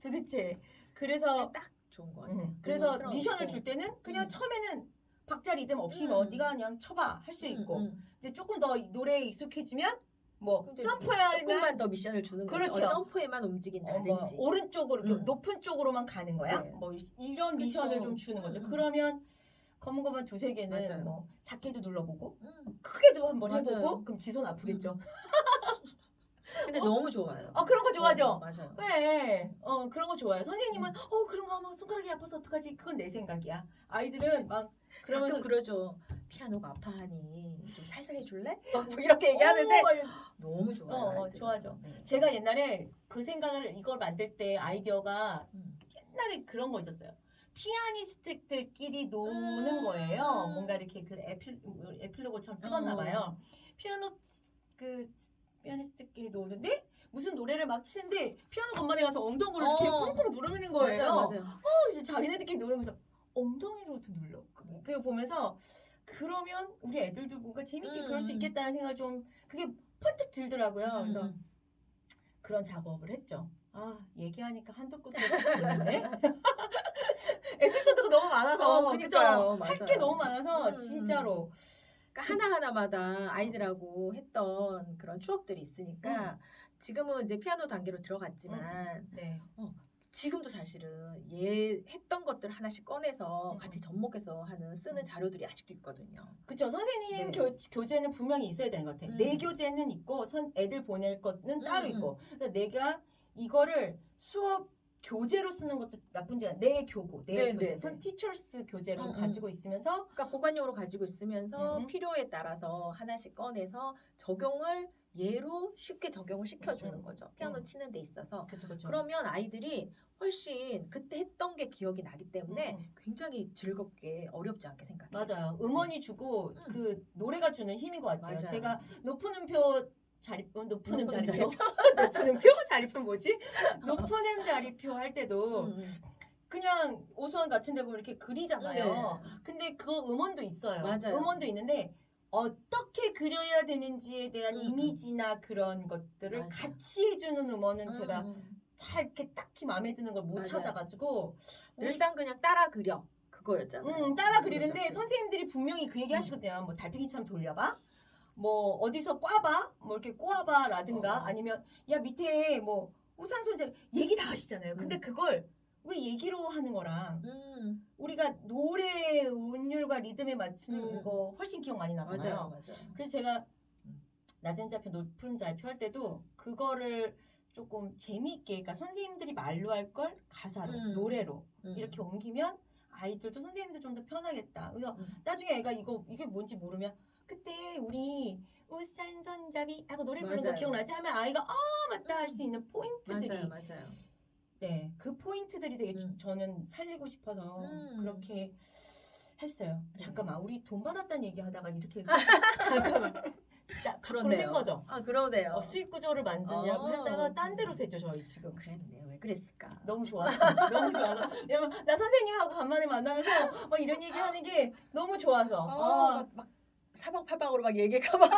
도대체 그래서 딱 좋은 것 같아요. 그래서 너무 미션을 틀어놓고. 줄 때는 그냥 처음에는 박자 리듬 없이 뭐 네가 그냥 쳐봐 할 수 있고 이제 조금 더 노래에 익숙해지면 뭐 점프해야 조금만 하면 더 미션을 주는 거죠. 그렇죠. 점프에만 움직인다든지. 뭐 오른쪽으로 이렇게 높은 쪽으로만 가는 거야. 네. 뭐 이런 미션을 좀 주는 거죠. 그러면 검은 것만 2-3개는 맞아요. 뭐 작게도 눌러보고 크게도 한번 맞아요. 해보고 그럼 지 손 아프겠죠. 근데 너무 좋아요. 그런 거 좋아하죠. 맞아요. 그래. 그런 거 좋아요. 선생님은 그런 거 하면 손가락이 아파서 어떡하지? 그건 내 생각이야. 아이들은 막 그러면서 가끔 그러죠. 피아노가 아파하니 좀 살살 해줄래? 막 뭐 이렇게 얘기하는데 너무 좋아요. 아이들은. 좋아하죠. 네. 제가 옛날에 그 생각을 이걸 만들 때 아이디어가 옛날에 그런 거 있었어요. 피아니스트들끼리 노는 거예요. 뭔가 이렇게 그 에필로그처럼 찍었나 봐요. 피아니스트끼리 노는데 무슨 노래를 막 치는데 피아노 건반에 가서 엉덩이를 이렇게 콩콩 누르는 거예요. 맞아요. 이제 자기네들끼리 노면서 엉덩이로도 눌러. 그거 보면서 그러면 우리 애들도 뭔가 재밌게 그럴 수 있겠다는 생각을 좀 그게 펀뜩 들더라고요. 그래서 그런 작업을 했죠. 얘기하니까 한도 끝도 없이 재밌네. 에피소드가 너무 많아서 그죠? 할 게 너무 많아서 진짜로. 그러니까 하나하나마다 아이들하고 했던 그런 추억들이 있으니까 지금은 이제 피아노 단계로 들어갔지만 네. 지금도 사실은 했던 것들 하나씩 꺼내서 같이 접목해서 쓰는 자료들이 아직도 있거든요. 그렇죠. 선생님 네. 교재는 분명히 있어야 되는 것 같아요. 내 교재는 있고 애들 보낼 거는 따로 있고. 그러니까 내가 이거를 수업 교재로 쓰는 것도 나쁜지 않아요. 내 교고, 내 교재, 티처스 교재로 가지고 있으면서 그러니까 보관용으로 가지고 있으면서 필요에 따라서 하나씩 꺼내서 적용을 예로 쉽게 적용을 시켜주는 거죠. 피아노 치는 데 있어서. 그쵸. 그러면 아이들이 훨씬 그때 했던 게 기억이 나기 때문에 굉장히 즐겁게 어렵지 않게 생각해요. 맞아요. 음원이 주고 그 노래가 주는 힘인 것 같아요. 맞아요. 제가 높은 음표 자리표 높은 음 자리표 뭐지? 높은 음 자리표 할 때도 그냥 오수원 같은 데 보면 이렇게 그리잖아요. 근데 그거 음원도 있어요. 맞아요. 음원도 있는데 어떻게 그려야 되는지에 대한 이미지나 그런 것들을 같이 해주는 음원은 제가 잘 이렇게 딱히 마음에 드는 걸 못 찾아가지고 늘상 그냥 따라 그려 그거였잖아요. 따라 그리는데 선생님들이 분명히 그 얘기 하시거든요. 뭐 달팽이처럼 돌려봐. 뭐 어디서 꽈봐. 뭐 이렇게 꼬아봐라든가 아니면 야 밑에 뭐 우산 손잡이 얘기 다 하시잖아요. 근데 그걸 왜 얘기로 하는 거랑 우리가 노래 운율과 리듬에 맞추는 거 훨씬 기억 많이 나잖아요. 맞아요. 그래서 제가 낮은 좌표 높은 좌표 할 때도 그거를 조금 재미있게 그러니까 선생님들이 말로 할 걸 가사로 노래로 이렇게 옮기면 아이들도 선생님도 좀 더 편하겠다. 그래서 나중에 애가 이게 뭔지 모르면 그때 우리 우산 손잡이 하고 노래 부르는 거 기억나지? 하면 아이가 맞다 할 수 있는 포인트들이 맞아요. 네, 그 포인트들이 되게 저는 살리고 싶어서 그렇게 했어요. 잠깐만, 우리 돈 받았다는 얘기 하다가 이렇게 잠깐만. 밖으로 샌 거죠? 그러네요. 수익 구조를 만드냐고 하다가 딴 데로 샜죠, 저희 지금. 그랬네요. 왜 그랬을까? 너무 좋아서. 너무 좋아서. 왜냐면 나 선생님하고 간만에 만나면서 막 이런 얘기 하는 게 너무 좋아서. 막 사방팔방으로 막 얘기가 막.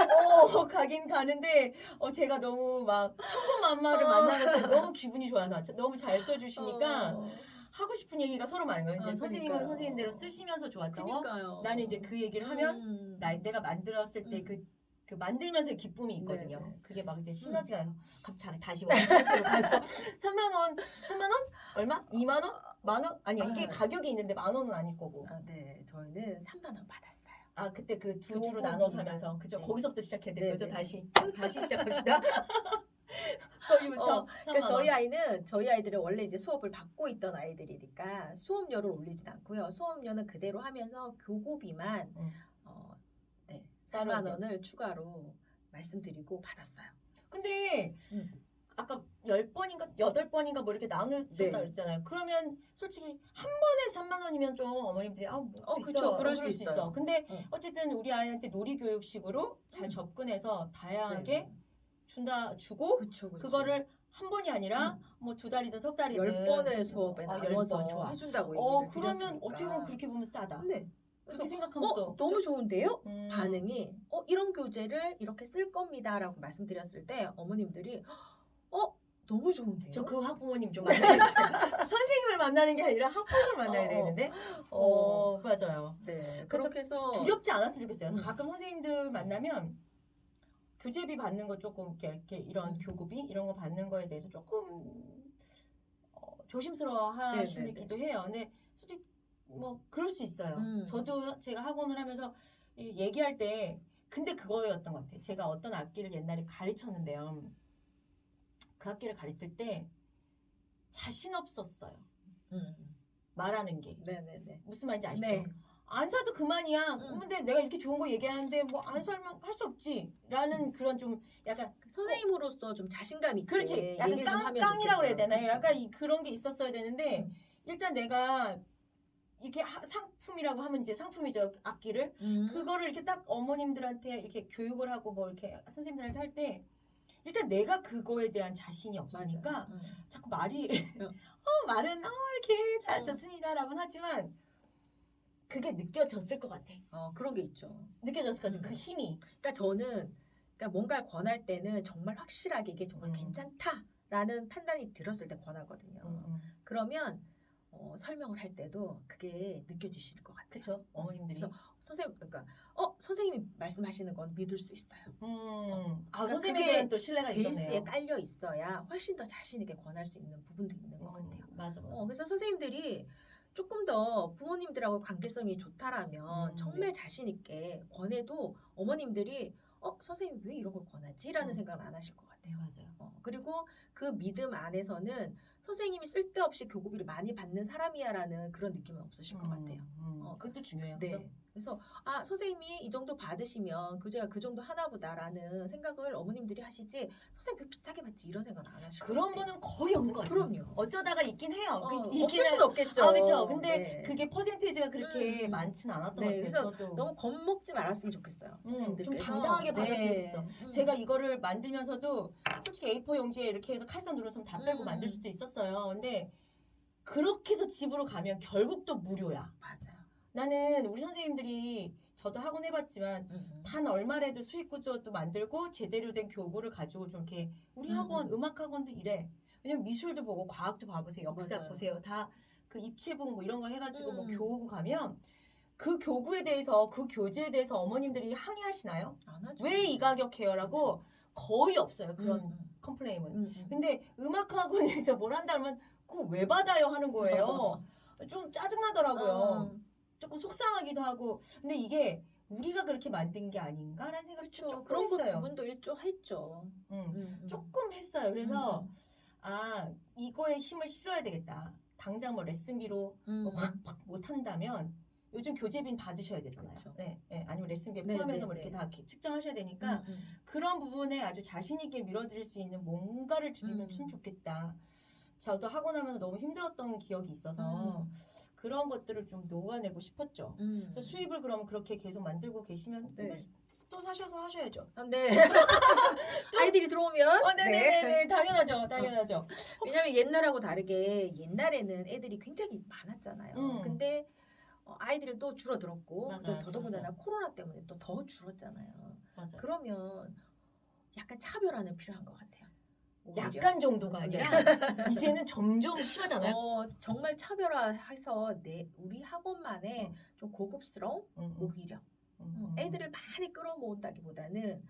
가긴 가는데 제가 너무 막 천군만마를 만나면서 너무 기분이 좋아서 너무 잘 써주시니까 하고 싶은 얘기가 서로 많은 거예요. 이제 선생님은 선생님대로 쓰시면서 좋았던 거. 나는 이제 그 얘기를 하면 내가 만들었을 때 그 그 만들면서의 기쁨이 있거든요. 네, 네. 그게 막 이제 시너지가 갑자기 다시 원상태로 가서 3만 원, 3만 원? 얼마? 2만 원? 만 원? 아니야. 이게 아. 가격이 있는데 만 원은 아닐 거고. 아, 네, 저희는 3만 원 받았어요. 아 그때 그 두 주로 교복이만. 나눠 사면서 그죠? 네. 거기서부터 시작해야 될 네, 거죠? 네. 다시 시작합시다. 거기부터 3만 그러니까 원. 저희 아이들은 원래 이제 수업을 받고 있던 아이들이니까 수업료를 올리진 않고요. 수업료는 그대로 하면서 교구비만 네, 따로 4만 이제. 원을 추가로 말씀드리고 받았어요. 근데 음. 아까 10번인가 8번인가 뭐 이렇게 나누셨다 네. 그랬잖아요. 그러면 솔직히 한 번에 3만 원이면 좀 어머님들이 뭐 비싸. 그쵸. 그럴 수 그럴 수 있어. 있어요. 근데 어. 어쨌든 우리 아이한테 놀이 교육식으로 잘 접근해서 다양하게 네. 주고 그쵸. 그거를 한 번이 아니라 뭐 2달이든 석 달이든 10번의 수업에 아, 나눠서 10번 좋아. 해준다고 얘기를 그러면 드렸으니까. 어떻게 보면 그렇게 보면 싸다. 네. 그렇게 그래서 생각하면 또 너무 좋은데요? 음. 반응이 이런 교재를 이렇게 쓸 겁니다라고 말씀드렸을 때 어머님들이 너무 좋은데요? 저 그 학부모님 좀 만나야겠어요. 선생님을 만나는 게 아니라 학부모를 만나야 되는데. 맞아요. 네. 그래서 그렇게 해서 두렵지 않았으면 좋겠어요. 음. 가끔 선생님들 만나면 교재비 받는 거 조금 이렇게 이런 교구비 이런 거 받는 거에 대해서 조금 조심스러워 하시기도 해요. 근데 솔직히 뭐 그럴 수 있어요. 저도 제가 학원을 하면서 얘기할 때 근데 그거였던 것 같아요. 제가 어떤 악기를 옛날에 가르쳤는데요. 그 악기를 가르칠 때 자신 없었어요. 말하는 게. 네네네. 무슨 말인지 아시죠? 네. 안 사도 그만이야. 근데 내가 이렇게 좋은 거 얘기하는데 뭐 안 살면 할 수 없지. 라는 그런 좀 약간 선생님으로서 좀 자신감 있게 그렇지. 약간 얘기를 좀 하면 깡이라고 그래야 좋겠어요. 되나요? 그쵸. 약간 그런 게 있었어야 되는데 일단 내가 이렇게 상품이라고 하면 이제 상품이죠. 악기를. 그거를 이렇게 딱 어머님들한테 이렇게 교육을 하고 뭐 이렇게 선생님들한테 할 때 일단 내가 그거에 대한 자신이 없으니까 자꾸 말이 말은 이렇게 잘 쳤습니다라고는 하지만 그게 느껴졌을 것 같아. 그런 게 있죠. 느껴졌을 것 같아. 그 힘이. 그러니까 저는 뭔가를 권할 때는 정말 확실하게 이게 정말 괜찮다라는 판단이 들었을 때 권하거든요. 그러면 설명을 할 때도 그게 느껴지실 것 같아요. 그렇죠. 어머님들이. 그래서 선생님이 말씀하시는 건 믿을 수 있어요. 그러니까 선생님에 대한 또 신뢰가 베이스에 있었네요. 깔려 있어야 훨씬 더 자신 있게 권할 수 있는 부분도 있는 것 같아요. 맞아. 그래서 선생님들이 조금 더 부모님들하고 관계성이 좋다라면 정말 자신 있게 권해도 어머님들이 선생님 왜 이런 걸 권하지?라는 생각은 안 하실 것 같아요. 맞아요. 그리고 그 믿음 안에서는 선생님이 쓸데없이 교구비를 많이 받는 사람이야라는 그런 느낌은 없으실 것 같아요. 그것도 중요해요. 네. 그죠? 그래서 선생님이 이 정도 받으시면 교재가 그 정도 하나보다라는 생각을 어머님들이 하시지 선생님 왜 비싸게 받지 이런 생각은 안 하실 것 그런 같아요. 분은 거의 없는 것 같아요. 그럼요. 어쩌다가 있긴 해요. 없을 수는 없겠죠. 그렇죠. 근데 네. 그게 퍼센테이지가 그렇게 많지는 않았던 것 같아요. 그래서 저도 너무 겁먹지 말았으면 좋겠어요. 선생님들께서. 좀 당당하게 받았으면 좋겠어. 제가 이거를 만들면서도 솔직히 A4 용지에 이렇게 해서 칼선 누르면 다 빼고 만들 수도 있었어요. 근데 그렇게 해서 집으로 가면 결국 또 무료야. 맞아요. 나는 우리 선생님들이 저도 학원 해봤지만 단 얼마라도 수익 구조도 만들고 제대로 된 교구를 가지고 좀 이렇게 우리 학원 음악 학원도 이래. 왜냐면 미술도 보고 과학도 봐보세요. 역사 맞아요. 보세요. 다 그 입체북 뭐 이런 거 해가지고 뭐 교구 가면 그 교구에 대해서 그 교재에 대해서 어머님들이 항의하시나요? 안 하죠. 왜 이 가격 해요라고 거의 없어요. 그런 컴플레인은. 근데 음악 학원에서 뭘 한다 그러면 그거 왜 받아요 하는 거예요. 좀 짜증나더라고요. 조금 속상하기도 하고. 근데 이게 우리가 그렇게 만든 게 아닌가라는 생각도 조금 그런 했어요. 부분도 일조했죠. 조금 했어요. 그래서 이거에 힘을 실어야 되겠다. 당장 뭐 레슨비로 확 못한다면 요즘 교재비는 받으셔야 되잖아요. 그쵸. 네, 아니면 레슨비에 네, 포함해서 뭐 네, 이렇게 네. 다 측정하셔야 되니까 그런 부분에 아주 자신 있게 밀어드릴 수 있는 뭔가를 드리면 참 좋겠다. 저도 학원 하면서 너무 힘들었던 기억이 있어서 그런 것들을 좀 녹아내고 싶었죠. 그래서 수입을 그러면 그렇게 계속 만들고 계시면 또 사셔서 하셔야죠. 네. 아이들이 들어오면 네네네. 당연하죠. 왜냐면 옛날하고 다르게 옛날에는 애들이 굉장히 많았잖아요. 근데 아이들이 또 줄어들었고 맞아요, 더더군다나 줄었어요. 코로나 때문에 또 더 줄었잖아요. 맞아요. 그러면 약간 차별화는 필요한 것 같아요. 오히려. 약간 정도가 아니라 이제는 점점 심하잖아요. 정말 차별화해서 우리 학원만의 좀 고급스러운 오히려 애들을 많이 끌어모은다기보다는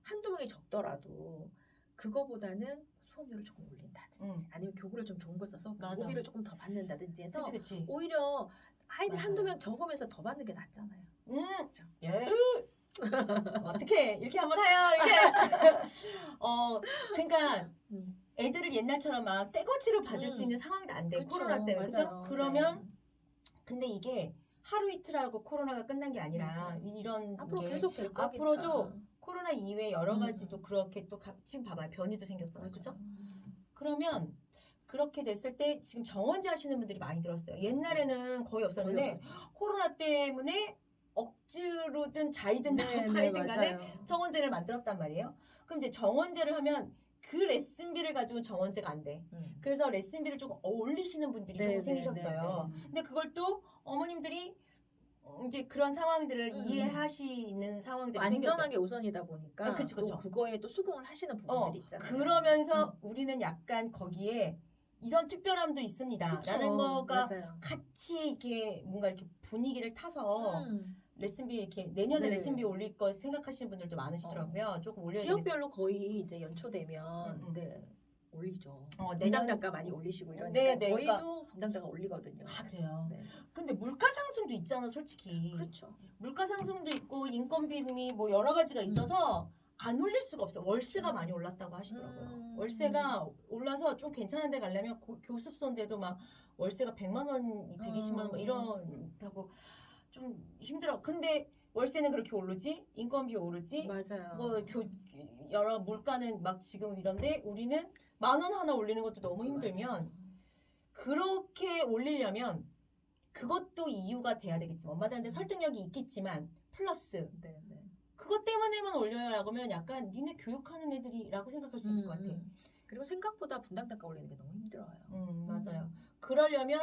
한두 명이 적더라도 그거보다는 수업료를 조금 올린다든지 아니면 교구를 좀 좋은 걸 써서 맞아. 교구비를 조금 더 받는다든지 해서 그치. 오히려 아이들 맞아요. 한두 명 적으면서 더 받는 게 낫잖아요. 예. 어떻게 이렇게 한번 해요. 이게 그러니까 애들을 옛날처럼 막 떼거지로 봐줄 수 있는 상황도 안 돼. 그쵸, 코로나 때문에. 맞아요. 그죠? 그러면 근데 이게 하루 이틀 하고 코로나가 끝난 게 아니라 맞아요. 이런 앞으로 게 계속 될 거니까. 앞으로도 코로나 이외에 여러 가지도 음. 그렇게 또 지금 봐봐요. 변이도 생겼잖아요. 맞아요. 그죠? 그러면 그렇게 됐을 때 지금 정원제 하시는 분들이 많이 들었어요. 옛날에는 거의 없었는데 거의 없었죠. 코로나 때문에 억지로든 자이든 네, 나파이든 간에 맞아요. 정원제를 만들었단 말이에요. 그럼 이제 정원제를 하면 그 레슨비를 가지고는 정원제가 안 돼. 그래서 레슨비를 조금 올리시는 분들이 조금 생기셨어요. 근데 그걸 또 어머님들이 이제 그런 상황들을 이해하시는 상황들이 생겼어요. 안전하게 우선이다 보니까 그쵸. 또 그거에 또 수긍을 하시는 부분들이 있잖아요. 그러면서 우리는 약간 거기에 이런 특별함도 있습니다. 그쵸, 라는 거가 맞아요. 같이 이렇게 뭔가 이렇게 분위기를 타서 레슨비 이렇게 내년에 네. 레슨비 올릴 거 생각하시는 분들도 많으시더라고요. 조금 올려야 되겠다. 지역별로 거의 이제 연초되면 네, 올리죠. 내년 분담단가 많이 올리시고 이러니까 네, 저희도 그러니까 분담단가 올리거든요. 아 그래요. 네. 근데 물가 상승도 있잖아, 솔직히. 그렇죠. 물가 상승도 있고 인건비 뭐 여러 가지가 있어서 안 올릴 수가 없어요. 월세가 많이 올랐다고 하시더라고요. 월세가 올라서 좀 괜찮은 데 가려면 교습소인데도 막 월세가 100만 원, 120만 원 막 이런다고 좀 힘들어. 근데 월세는 그렇게 오르지? 인건비 오르지? 맞아요. 뭐 여러 물가는 막 지금 이런데 우리는 10,000원 하나 올리는 것도 너무 힘들면 맞아요. 그렇게 올리려면 그것도 이유가 돼야 되겠지만 엄마들한테 설득력이 있겠지만 플러스 네. 그것 때문에만 올려요라고 하면 약간 니네 교육하는 애들이라고 생각할 수 있을 것 같아. 그리고 생각보다 분담단가 올리는 게 너무 힘들어요. 맞아요. 그러려면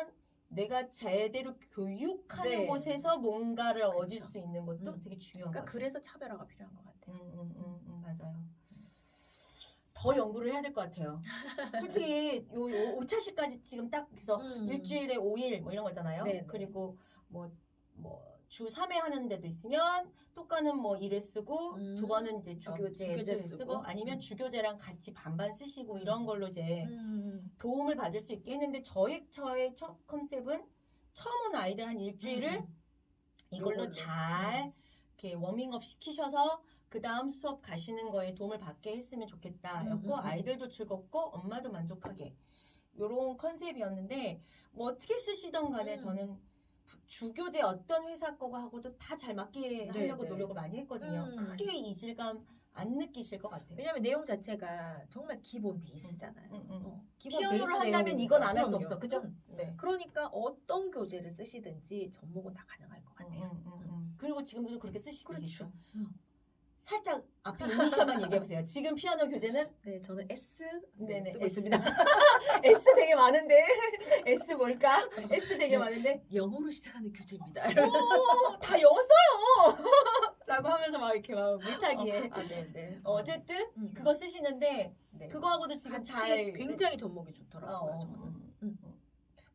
내가 제대로 교육하는 네. 곳에서 뭔가를 그쵸. 얻을 수 있는 것도 되게 중요한 것 그러니까 같아요. 그래서 차별화가 필요한 것 같아요. 맞아요. 더 연구를 해야 될 것 같아요. 솔직히 요 5차시까지 지금 딱 그래서 일주일에 5일 뭐 이런 거잖아요. 네네. 그리고 뭐 주 3회 하는 데도 있으면 똑가는 뭐 1회 쓰고 두 번은 이제 주교제 쓰고 아니면 주교제랑 같이 반반 쓰시고 이런 걸로 이제 도움을 받을 수 있게 했는데 저의 첫 컨셉은 처음 온 아이들 한 일주일을 이걸로 잘 이렇게 워밍업 시키셔서 그 다음 수업 가시는 거에 도움을 받게 했으면 좋겠다였고 아이들도 즐겁고 엄마도 만족하게 요런 컨셉이었는데 뭐 어떻게 쓰시던 간에 저는 주교제 어떤 회사 거고 하고도 다 잘 맞게 하려고 노력을 많이 했거든요. 크게 이질감 안 느끼실 것 같아요. 왜냐하면 내용 자체가 정말 기본 베이스잖아요. 기본 피아노를 베이스 한다면 이건 안 할 수 그럼요. 없어. 그죠? 네. 그러니까 어떤 교재를 쓰시든지 접목은 다 가능할 것 같아요. 그리고 지금도 그렇게 쓰시고 계시죠. 그렇죠. 살짝 앞에 이니셜만 얘기해보세요. 지금 피아노 교재는? 네, 저는 S 네네, 쓰고 S. 있습니다. S 되게 많은데 S 뭘까? S 되게 많은데 영어로 시작하는 교재입니다. 오, 다 영어 써요. 라고 하면서 막 이렇게 막 물타기에. 네. 어쨌든 그거 쓰시는데 그거하고도 지금 잘 굉장히 접목이 좋더라고요. 저는.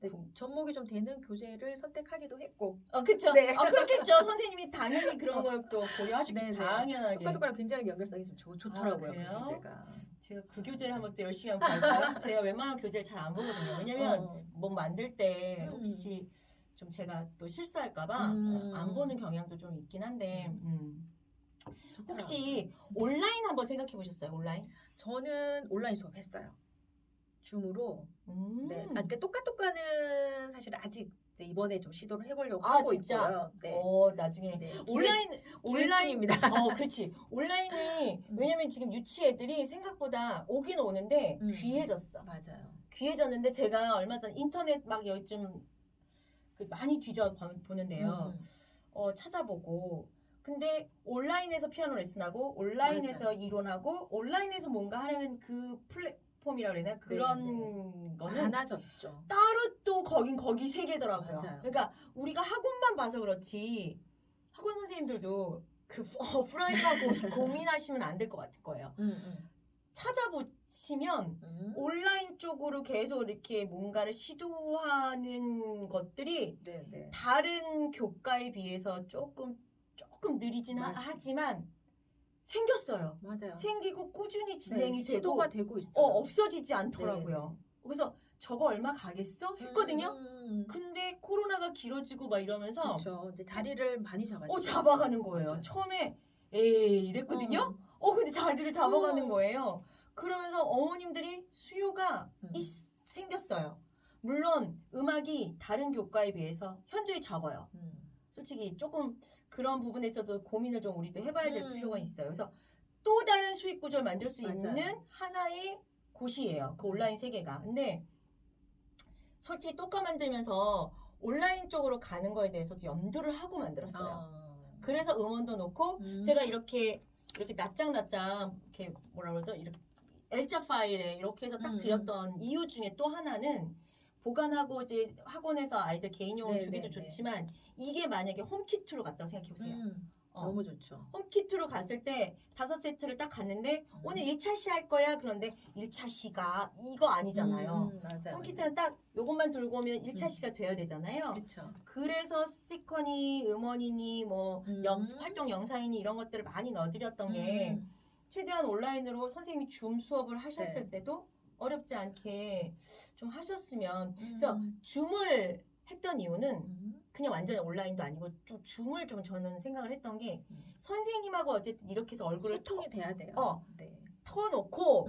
네, 그 접목이 좀 되는 교재를 선택하기도 했고. 그쵸. 네. 그렇겠죠. 선생님이 당연히 그런 걸 또 고려하시기 당연하게. 똑같은 굉장히 연결성이 좀 좋더라고요. 그래요? 그 교재가. 제가 그 교재를 한번 또 열심히 한번 볼까요? 제가 웬만한 교재를 잘 안 보거든요. 왜냐면 뭐 만들 때 혹시 좀 제가 또 실수할까봐 안 보는 경향도 좀 있긴 한데 혹시 온라인 한번 생각해 보셨어요? 온라인? 저는 온라인 수업 했어요. 줌으로. 네. 그러니까 똑같은 사실 아직 이제 이번에 좀 시도를 해보려고 하고 진짜? 있고요. 네. 나중에 온라인입니다. 그렇지. 온라인이 왜냐면 지금 유치 애들이 생각보다 오긴 오는데 귀해졌어. 맞아요. 귀해졌는데 제가 얼마 전 인터넷 막 요즘 많이 뒤져 보는데요. 찾아보고 근데 온라인에서 피아노 레슨하고 온라인에서 이론하고 온라인에서 뭔가 하는 그 플랫폼이라 그래야 그런 거는 많아졌죠. 따로 또 거기 세계더라고요. 맞아요. 그러니까 우리가 학원만 봐서 그렇지 학원 선생님들도 그 오프라인만 고민하시면 안 될 것 같을 거예요. 찾아보시면 온라인 쪽으로 계속 이렇게 뭔가를 시도하는 것들이 다른 교과에 비해서 조금 조금 느리진 맞아. 하지만 생겼어요. 맞아요. 생기고 꾸준히 진행이 되고 시도가 되고 있어요. 없어지지 않더라고요. 네. 그래서 저거 얼마 가겠어? 했거든요. 음. 근데 코로나가 길어지고 막 이러면서 그렇죠. 이제 자리를 많이 잡았죠. 잡아가는 거예요. 맞아요. 처음에 에이 이랬거든요. 근데 자리를 잡아가는 거예요. 그러면서 어머님들이 수요가 생겼어요. 물론 음악이 다른 교과에 비해서 현저히 적어요. 솔직히 조금 그런 부분에 있어도 고민을 좀 우리도 해봐야 될 필요가 있어요. 그래서 또 다른 수익 구조를 만들 수 맞아요. 있는 하나의 곳이에요. 그 온라인 세계가. 근데 솔직히 똑까 만들면서 온라인 쪽으로 가는 거에 대해서도 염두를 하고 만들었어요. 그래서 음원도 놓고 제가 이렇게 낱장낱장 이렇게 뭐라 그러죠? 이렇게 L자 파일에 이렇게 해서 딱 드렸던 이유 중에 또 하나는 보관하고 이제 학원에서 아이들 개인용으로 주기도 좋지만 이게 만약에 홈키트로 갔다고 생각해 보세요. 너무 좋죠. 홈키트로 갔을 때 5세트를 딱 갔는데 오늘 1차 시 할 거야. 그런데 1차 시가 이거 아니잖아요. 맞아요. 홈키트는 딱 요것만 들고 오면 1차 시가 돼야 되잖아요. 그렇죠. 그래서 스티커니 음원이니 뭐 활동 영상이니 이런 것들을 많이 넣어드렸던 게 최대한 온라인으로 선생님이 줌 수업을 하셨을 때도 어렵지 않게 좀 하셨으면 그래서 줌을 했던 이유는 그냥 완전 온라인도 아니고 좀 줌을 좀 저는 생각을 했던 게 선생님하고 어쨌든 이렇게 해서 얼굴을 소통이 돼야 돼요. 터놓고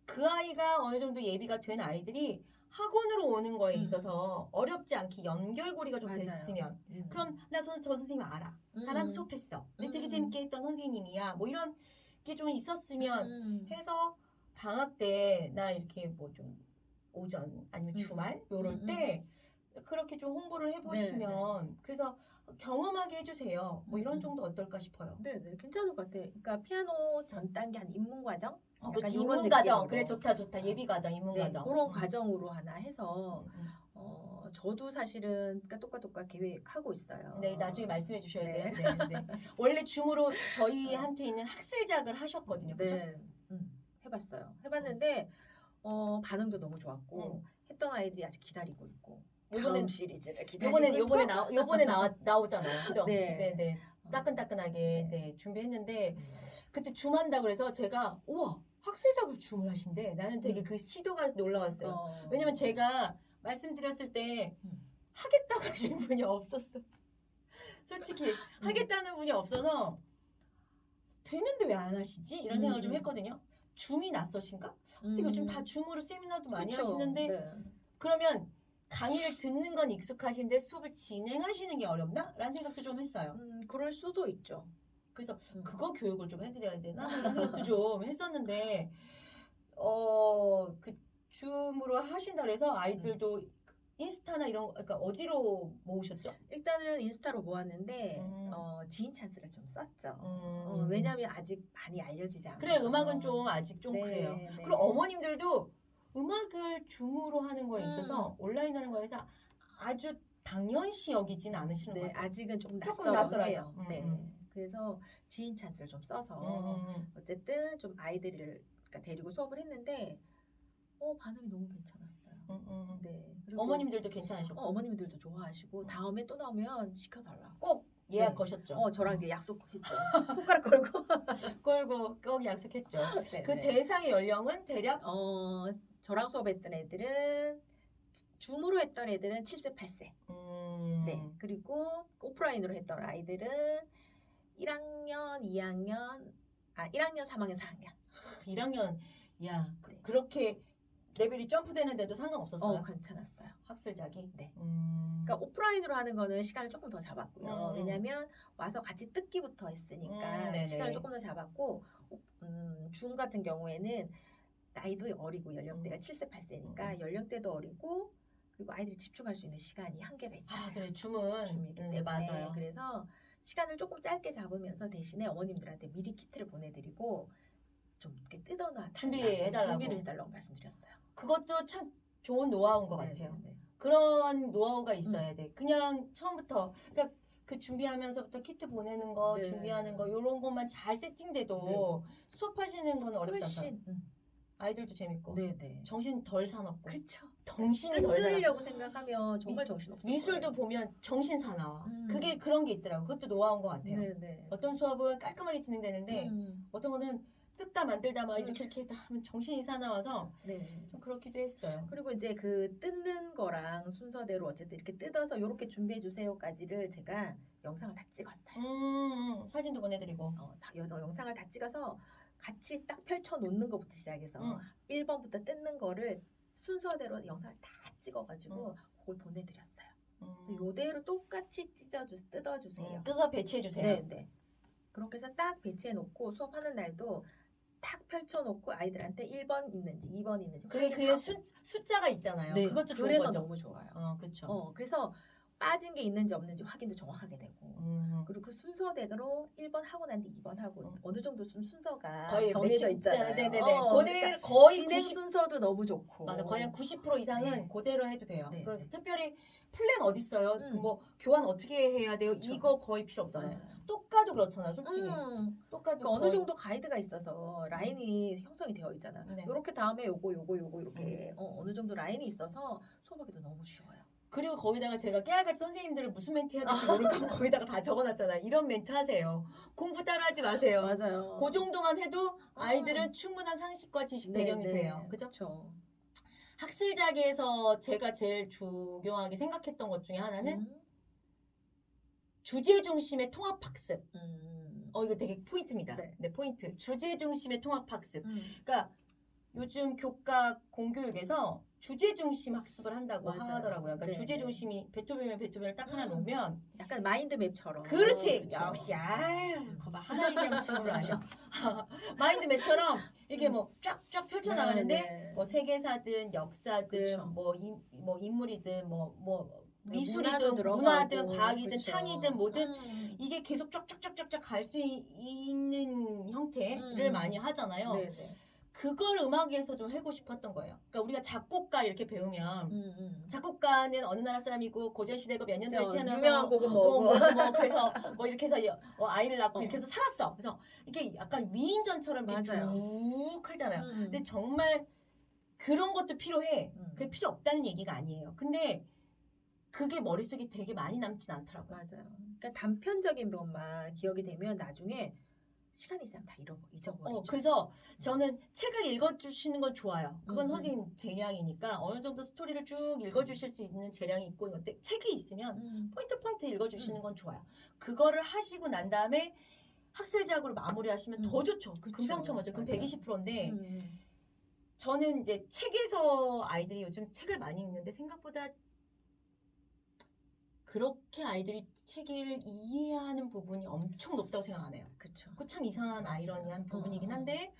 그 아이가 어느 정도 예비가 된 아이들이 학원으로 오는 거에 있어서 어렵지 않게 연결고리가 좀 맞아요. 됐으면 그럼 나 저 선생님 알아. 나랑 수업했어. 근데 되게 재밌게 했던 선생님이야. 뭐 이런 게 좀 있었으면 해서 방학 때 나 이렇게 뭐 좀 오전 아니면 주말 요럴 때 그렇게 좀 홍보를 해보시면 그래서 경험하게 해주세요. 뭐 이런 정도 어떨까 싶어요. 네, 괜찮을 것 같아요. 그러니까 피아노 전 단계 한 입문 과정? 그렇지. 이런 입문 과정. 느낌으로. 그래 좋다. 예비 과정, 입문 과정. 그런 과정으로 하나 해서 저도 사실은 똑같 계획하고 있어요. 네, 나중에 말씀해 주셔야 네. 돼요. 네. 원래 줌으로 저희한테 있는 학술작을 하셨거든요. 그죠? 해봤어요. 해봤는데 반응도 너무 좋았고 했던 아이들이 아직 기다리고 있고 다음 시리즈를 기다리고 있고 요번에 나오잖아요. 그죠? 네. 네. 따끈따끈하게 준비했는데 그때 줌한다 그래서 제가 우와 학술작으로 줌을 하신대. 나는 되게 그 시도가 놀라웠어요. 왜냐면 제가 말씀드렸을 때 하겠다고 하신 분이 없었어. 솔직히 하겠다는 분이 없어서 되는데 왜 안 하시지? 이런 생각을 좀 했거든요. 줌이 낯서신가? 근데 요즘 다 줌으로 세미나도 많이 하시는데 그러면 강의를 듣는 건 익숙하신데 수업을 진행하시는 게 어렵나? 라는 생각도 좀 했어요. 그럴 수도 있죠. 그래서 그거 교육을 좀 해드려야 되나? 이런 생각도 좀 했었는데 그 줌으로 하신다 그래서 아이들도 인스타나 이런 그러니까 어디로 모으셨죠? 일단은 인스타로 모았는데 지인 찬스를 좀 썼죠. 왜냐하면 아직 많이 알려지지 않아요. 그래 음악은 좀 아직 좀 그래요. 그리고 어머님들도 음악을 줌으로 하는 거에 있어서 온라인 하는 거에 서 아주 당연시 여기진 않으시는 것 같아요. 아직은 조금 낯설어요. 그래서 지인 찬스를 좀 써서 어쨌든 좀 아이들을 데리고 수업을 했는데 반응이 너무 괜찮았어요. 그리고 어머님들도 괜찮으셨고 어머님들도 좋아하시고 다음에 또 나오면 시켜달라고 꼭 예약 거셨죠? 저랑 약속했죠. 손가락 걸고 꼭 약속했죠. 그 대상의 연령은 대략 저랑 수업했던 애들은 줌으로 했던 애들은 7세 8세. 그리고 오프라인으로 했던 아이들은 1학년 2학년 1학년 3학년 4학년 1학년 그렇게 레벨이 점프되는데도 상관없었어요? 괜찮았어요. 학술작이? 그러니까 오프라인으로 하는 거는 시간을 조금 더 잡았고요. 왜냐면 와서 같이 뜯기부터 했으니까 시간을 조금 더 잡았고 줌 같은 경우에는 나이도 어리고 연령대가 7세 8세니까 연령대도 어리고 그리고 아이들이 집중할 수 있는 시간이 한계가 있잖아요. 그래 줌이기 때문에 맞아요. 그래서 시간을 조금 짧게 잡으면서 대신에 어머님들한테 미리 키트를 보내드리고 좀 이렇게 뜯어놔 준비를 해달라고 말씀드렸어요. 그것도 참 좋은 노하우인 것 같아요. 그런 노하우가 있어야 돼. 그냥 처음부터 그러니까 그 준비하면서부터 키트 보내는 거, 준비하는 거 이런 것만 잘 세팅돼도 수업하시는 건 어렵지 않아요. 아이들도 재밌고 네네. 정신 덜 사납고 그쵸. 정신이 덜 사납고 뜯으려고 생각하면 정말 정신 없어. 미술도 보면 정신 사나워. 음. 그게 그런 게 있더라고. 그것도 노하우인 것 같아요. 네네. 어떤 수업은 깔끔하게 진행되는데 어떤 거는 뜯다 만들다 막 이렇게 하면 정신이 사나워서 네. 좀 그렇기도 했어요. 그리고 이제 그 뜯는 거랑 순서대로 어쨌든 이렇게 뜯어서 요렇게 준비해 주세요까지를 제가 영상을 다 찍었어요. 사진도 보내드리고. 영상을 다 찍어서 같이 딱 펼쳐 놓는 것부터 시작해서 1번부터 뜯는 거를 순서대로 영상을 다 찍어가지고 그걸 보내드렸어요. 그래서 요대로 똑같이 뜯어주세요. 뜯어 배치해주세요. 네. 그렇게 해서 딱 배치해 놓고 수업하는 날도 딱 펼쳐놓고 아이들한테 1번 있는지 2번 있는지 그게 숫자가 있잖아요. 네, 그것도 좋은 그래서 거죠. 너무 좋아요. 그렇죠. 그래서 빠진 게 있는지 없는지 확인도 정확하게 되고 그리고 그 순서대로 1번 하고 난 뒤 2번 하고 어느 정도 순서가 거의 정해져 있잖아요. 네네네. 그러니까 거의 진행 순서도 너무 좋고 맞아. 거의 한 90% 이상은 네. 그대로 해도 돼요. 네, 네. 특별히 플랜 어디 있어요? 뭐 교환 어떻게 해야 돼요? 그쵸. 이거 거의 필요 없잖아요. 맞아요. 똑가도 그렇잖아요. 솔직히. 똑가도 그러니까 어느 정도 가이드가 있어서 라인이 형성이 되어 있잖아. 네. 요렇게 다음에 요거 이렇게 어느 정도 라인이 있어서 수업하기도 너무 쉬워요. 그리고 거기다가 제가 깨알같이 선생님들을 무슨 멘트 해야 될지 모르고 거기다가 다 적어놨잖아요. 이런 멘트 하세요. 공부 따라하지 마세요. 맞아요. 그 정도만 해도 아이들은 충분한 상식과 지식 배경이 돼요. 그죠? 그렇죠. 학술자계에서 제가 제일 중요하게 생각했던 것 중에 하나는 주제 중심의 통합 학습. 이거 되게 포인트입니다. 네, 포인트. 주제 중심의 통합 학습. 그러니까 요즘 교과 공교육에서 주제 중심 학습을 한다고 맞아요. 하더라고요. 그러니까 네, 주제 네. 중심이 베토벤이면 베토벤을 딱 하나 놓으면 약간 마인드맵처럼. 그렇지. 그쵸. 역시 거봐 하나 얘기하면 둘을 아셔. 마인드맵처럼 이렇게 뭐 쫙쫙 펼쳐 나가는데 네. 뭐 세계사든 역사든 그쵸. 뭐 인물이든 뭐 문화도 미술이든 들어가고, 문화든 과학이든 그쵸. 창의든 뭐든 이게 계속 쫙쫙쫙쫙 갈 수 있는 형태를 많이 하잖아요. 네네. 그걸 음악에서 좀 하고 싶었던 거예요. 그러니까 우리가 작곡가 이렇게 배우면 작곡가는 어느 나라 사람이고 고전 시대고 몇 년도에 태어나서 유명한 곡은 뭐고 그래서 뭐 이렇게 해서 아이를 낳고 이렇게 해서 살았어. 그래서 이게 약간 위인전처럼 이렇게 맞아요. 쭉 하잖아요. 근데 정말 그런 것도 필요해. 그게 필요 없다는 얘기가 아니에요. 근데 그게 머릿속에 되게 많이 남진 않더라고요. 맞아요. 그러니까 단편적인 것만 기억이 되면 나중에 시간이 지나면 다 잊어버리죠. 그래서 저는 책을 읽어주시는 건 좋아요. 그건 선생님 재량이니까 어느 정도 스토리를 쭉 읽어주실 수 있는 재량이 있고 책이 있으면 포인트 읽어주시는 건 좋아요. 그거를 하시고 난 다음에 학술작으로 마무리하시면 더 좋죠. 금상첨화죠. 그럼 120%인데 저는 이제 책에서 아이들이 요즘 책을 많이 읽는데 생각보다 그렇게 아이들이 책을 이해하는 부분이 엄청 높다고 생각 안 해요. 그렇죠. 그 참 이상한 아이러니한 부분이긴 한데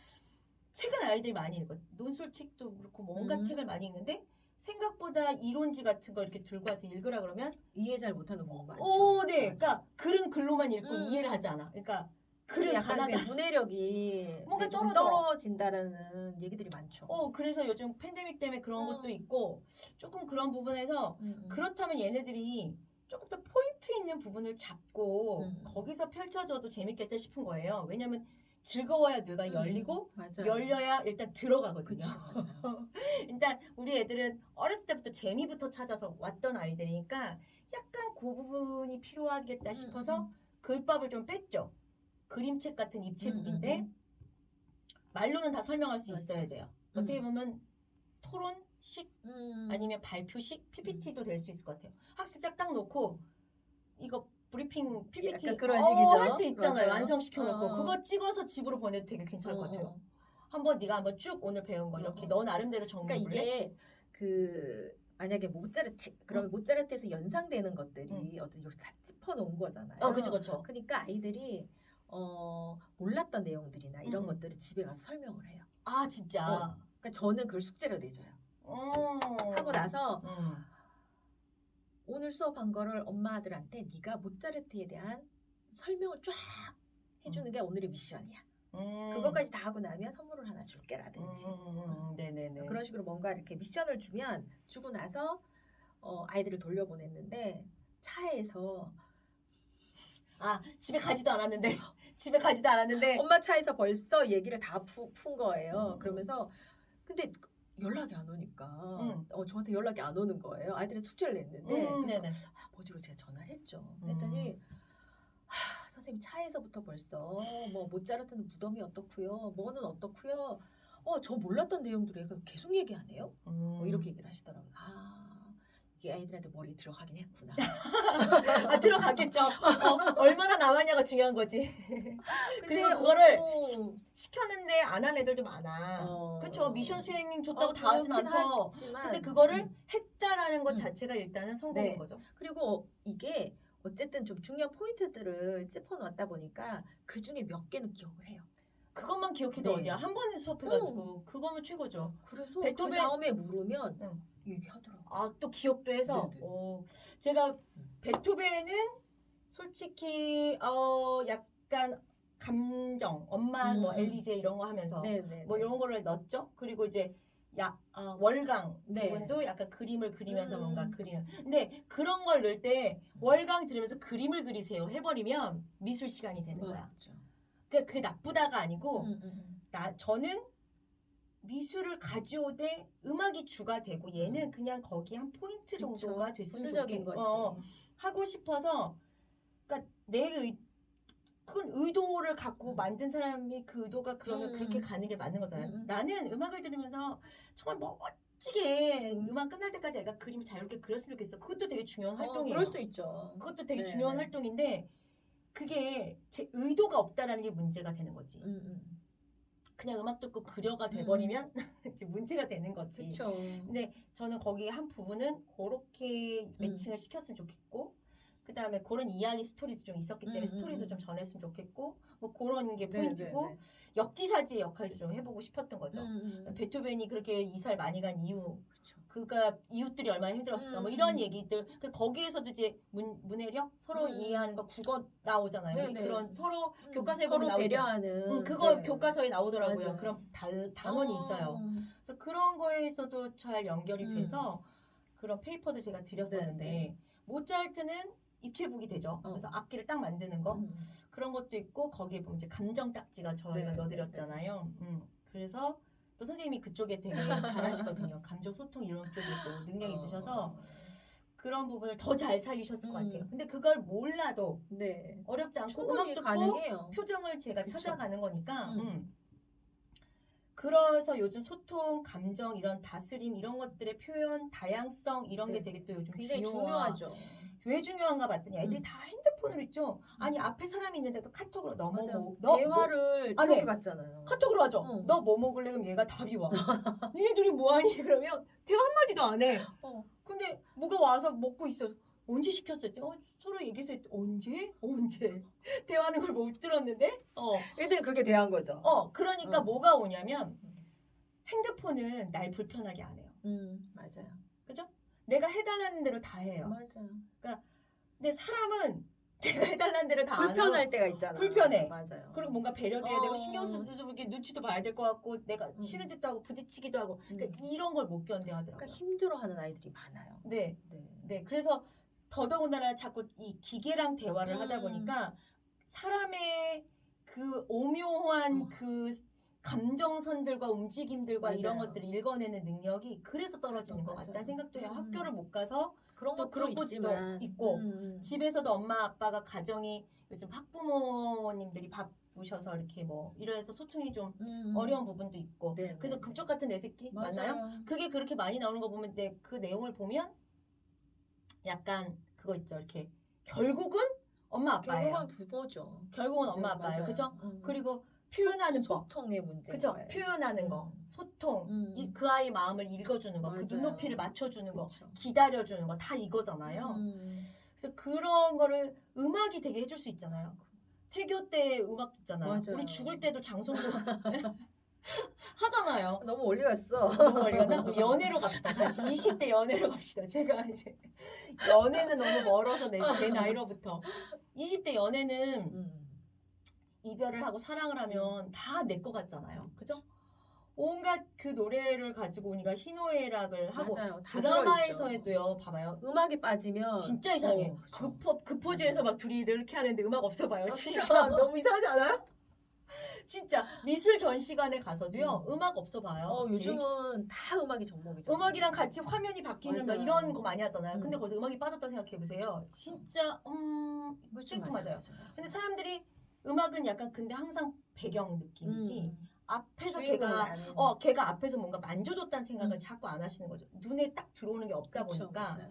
책은 아이들이 많이 읽어. 논술책도 그렇고 뭔가 책을 많이 읽는데 생각보다 이론지 같은 거 이렇게 들고 와서 읽으라 그러면 이해 잘 못하는 부분 많죠. 네. 그러니까 글은 글로만 읽고 이해를 하지 않아. 그러니까 글은 약간 가나다. 문해력이 뭔가 좀 떨어진다라는 얘기들이 많죠. 그래서 요즘 팬데믹 때문에 그런 것도 있고 조금 그런 부분에서 그렇다면 얘네들이 조금 더 포인트 있는 부분을 잡고 거기서 펼쳐져도 재밌겠다 싶은 거예요. 왜냐면 즐거워야 뇌가 열리고 맞아요. 열려야 일단 들어가거든요. 그쵸, 일단 우리 애들은 어렸을 때부터 재미부터 찾아서 왔던 아이들이니까 약간 그 부분이 필요하겠다 싶어서 글밥을 좀 뺐죠. 그림책 같은 입체북인데 말로는 다 설명할 수 있어야 돼요. 어떻게 보면 토론식 아니면 발표식 PPT도 될 수 있을 것 같아요. 학습작 딱 놓고 이거 브리핑 PPT 그런 식이죠. 할 수 있잖아요. 맞아요. 완성시켜 놓고 그거 찍어서 집으로 보내도 되게 괜찮을 것 같아요. 네가 한번 쭉 오늘 배운 거 이렇게 너 나름대로 정리해 볼래? 그러니까 이게 만약에 모차르트 그러면 모차르트에서 연상되는 것들이 어떤 여기서 다 짚어 놓은 거잖아요. 그렇죠. 그러니까 아이들이 몰랐던 내용들이나 이런 것들을 집에 가서 설명을 해요. 아 진짜. 그러니까 저는 그걸 숙제로 내줘요. 하고 나서 오늘 수업한 거를 엄마들한테 네가 모차르트에 대한 설명을 쫙 해주는 게 오늘의 미션이야. 그것까지 다 하고 나면 선물을 하나 줄게라든지 네네네. 그런 식으로 뭔가 이렇게 미션을 주고 나서 아이들을 돌려보냈는데 차에서 집에 가지도 않았는데 엄마 차에서 벌써 얘기를 다 푼 거예요. 그러면서 근데 연락이 안 오니까 응. 저한테 연락이 안 오는 거예요. 아이들이 숙제를 냈는데 그래서 네네. 뭐지로 제가 전화를 했죠. 그랬더니 선생님 차에서부터 벌써 뭐 모차르트는 무덤이 어떻고요, 뭐는 어떻고요. 저 몰랐던 내용들을 얘가 계속 얘기하네요. 뭐 이렇게 얘기를 하시더라고요. 이게 아이들한테 머리에 들어가긴 했구나. 아, 들어가겠죠. 얼마나 남았냐가 중요한 거지. 그리고 근데 그거를 시켰는데 안 한 애들도 많아. 그렇죠. 미션 수행 좋다고 다 하진 그렇긴 않죠. 하지만, 근데 그거를 했다라는 것 음. 자체가 일단은 성공인 네. 거죠. 그리고 이게 어쨌든 좀 중요한 포인트들을 짚어놨다 보니까 그 중에 몇 개는 기억을 해요. 그것만 기억해도 네. 어디야. 한 번에 수업해가지고 그거면 최고죠. 그래서 베토벤- 그 다음에 물으면 응. 얘기하더라고요. 아, 또 기억도 해서. 네네. 제가 베토벤은 솔직히 약간 감정, 엄마 뭐 엘리제 이런 거 하면서 네네. 뭐 이런 거를 넣었죠. 그리고 이제 월강 네. 부분도 약간 그림을 그리면서 뭔가 음. 그리는. 근데 그런 걸 넣을 때 월강 들으면서 그림을 그리세요 해버리면 미술 시간이 되는 거야. 맞죠. 그러니까 그게 나쁘다가 아니고 음. 저는 미술을 가져오되 음악이 주가 되고 얘는 그냥 거기 한 포인트 정도가 됐으면 부수적인 좋겠 거지. 하고 싶어서. 그러니까 큰 의도를 갖고 만든 사람이 그 의도가 그러면 그렇게 가는 게 맞는 거잖아요. 나는 음악을 들으면서 정말 멋지게 음악 끝날 때까지 애가 그림을 자유롭게 그렸으면 좋겠어. 그것도 되게 중요한 활동이에요. 그럴 수 있죠. 그것도 되게 네, 중요한 네. 활동인데 그게 제 의도가 없다라는 게 문제가 되는 거지. 그냥 음악 듣고 그려가 돼버리면 이제 문제가 되는 거지. 그렇죠. 근데 저는 거기 한 부분은 그렇게 매칭을 시켰으면 좋겠고, 그 다음에 그런 이야기 스토리도 좀 있었기 때문에 스토리도 좀 전했으면 좋겠고, 뭐 그런 게 포인트고, 네. 역지사지의 역할도 좀 해보고 싶었던 거죠. 베토벤이 그렇게 이사를 많이 간 이유, 그쵸. 그가 이웃들이 얼마나 힘들었을까, 뭐 이런 얘기들. 거기에서도 이제 문해력 서로 이해하는 거 국어 나오잖아요. 우리 그런 서로 교과서에 보면 서로 나오죠. 배려하는. 그거 교과서에 나오더라고요. 맞아요. 그럼 단원이 있어요. 그래서 그런 거에서도 잘 연결이 돼서 그런 페이퍼도 제가 드렸었는데 모차르트는 입체북이 되죠. 그래서 악기를 딱 만드는 거 그런 것도 있고 거기에 보면 이제 감정 딱지가 저희가 넣어드렸잖아요. 그래서 또 선생님이 그쪽에 되게 잘하시거든요. 감정 소통 이런 쪽에 또 능력이 있으셔서 그런 부분을 더 잘 살리셨을 것 같아요. 근데 그걸 몰라도 어렵지 않고 음악 듣고 가능해요. 표정을 제가 그쵸. 찾아가는 거니까 그래서 요즘 소통, 감정, 이런 다스림 이런 것들의 표현, 다양성 이런 게 되게 또 요즘 굉장히 중요하죠. 왜 중요한가 봤더니 애들이 다 핸드폰으로 있죠. 아니 앞에 사람이 있는데도 카톡으로 대화를 이렇게 받잖아요. 카톡으로 하죠. 너 뭐 먹을래? 그럼 얘가 답이 와. 니네 둘이 뭐하니? 그러면 대화 한마디도 안 해. 근데 뭐가 와서 먹고 있어. 언제 시켰어요? 서로 얘기해서 언제? 대화하는 걸 못 들었는데? 애들은 그게 대한 거죠. 그러니까 뭐가 오냐면 핸드폰은 날 불편하게 안 해요. 맞아요. 그죠? 내가 해달라는 대로 다 해요. 맞아요. 근데 사람은 내가 해달라는 대로 다 안 하고 불편할 때가 있잖아. 불편해. 맞아요. 그리고 뭔가 배려도 해야 되고 신경 써서 좀 이렇게 눈치도 봐야 될 것 같고 내가 싫은 짓도 하고 부딪히기도 하고 그러니까 이런 걸 못 견뎌하더라고요. 그러니까 힘들어하는 아이들이 많아요. 네. 그래서 더더군다나 자꾸 이 기계랑 대화를 하다 보니까 사람의 그 오묘한 그 감정선들과 움직임들과 이런 것들을 읽어내는 능력이 그래서 떨어지는 것 같다는 생각도 해요. 학교를 못 가서 그런 또 그런 것도 있고 집에서도 엄마 아빠가 가정이 요즘 학부모님들이 바쁘셔서 이렇게 뭐 이래서 소통이 좀 어려운 부분도 있고 그래서 급족 같은 내 새끼 맞나요? 그게 그렇게 많이 나오는 거 보면 그 내용을 보면 약간 그거 있죠. 이렇게 결국은 엄마 아빠예요. 결국은 부모죠. 결국은 엄마 아빠예요. 그렇죠? 그리고 표현하는 법. 소통의 문제. 그렇죠? 표현하는 거, 소통, 그 아이 마음을 읽어주는 거, 그 눈높이를 맞춰주는 거, 기다려주는 거 다 이거잖아요. 그래서 그런 거를 음악이 되게 해줄 수 있잖아요. 태교 때 음악 듣잖아요. 맞아요. 우리 죽을 때도 장성도 하잖아요. 너무 멀리 갔어. 너무 멀리 갔나? 그럼 연애로 갑시다. 다시 20대 연애로 갑시다. 제가 이제 연애는 너무 멀어서 제 나이로부터 20대 연애는 이별을 하고 사랑을 하면 다 내 거 같잖아요. 그죠? 온갖 그 노래를 가지고 오니까 희노애락을 하고 맞아요. 드라마에서도요. 봐봐요. 음악이 빠지면 진짜 이상해. 그 포즈에서 막 둘이 이렇게 하는데 음악 없어봐요. 진짜 너무 이상하지 않아요? 진짜 미술 전시관에 가서도요 음악 없어 봐요. 요즘은 다 음악이 전목이죠. 음악이랑 같이 화면이 바뀌는 막 맞아요. 이런 거 많이 하잖아요. 근데 음. 거기서 음악이 빠졌다 생각해 보세요. 진짜 생뚱 맞아요. 근데 사람들이 음악은 약간 근데 항상 배경 느낌이지 앞에서 걔가 앞에서 뭔가 만져줬다는 생각을 자꾸 안 하시는 거죠. 눈에 딱 들어오는 게 없다 보니까 맞아요.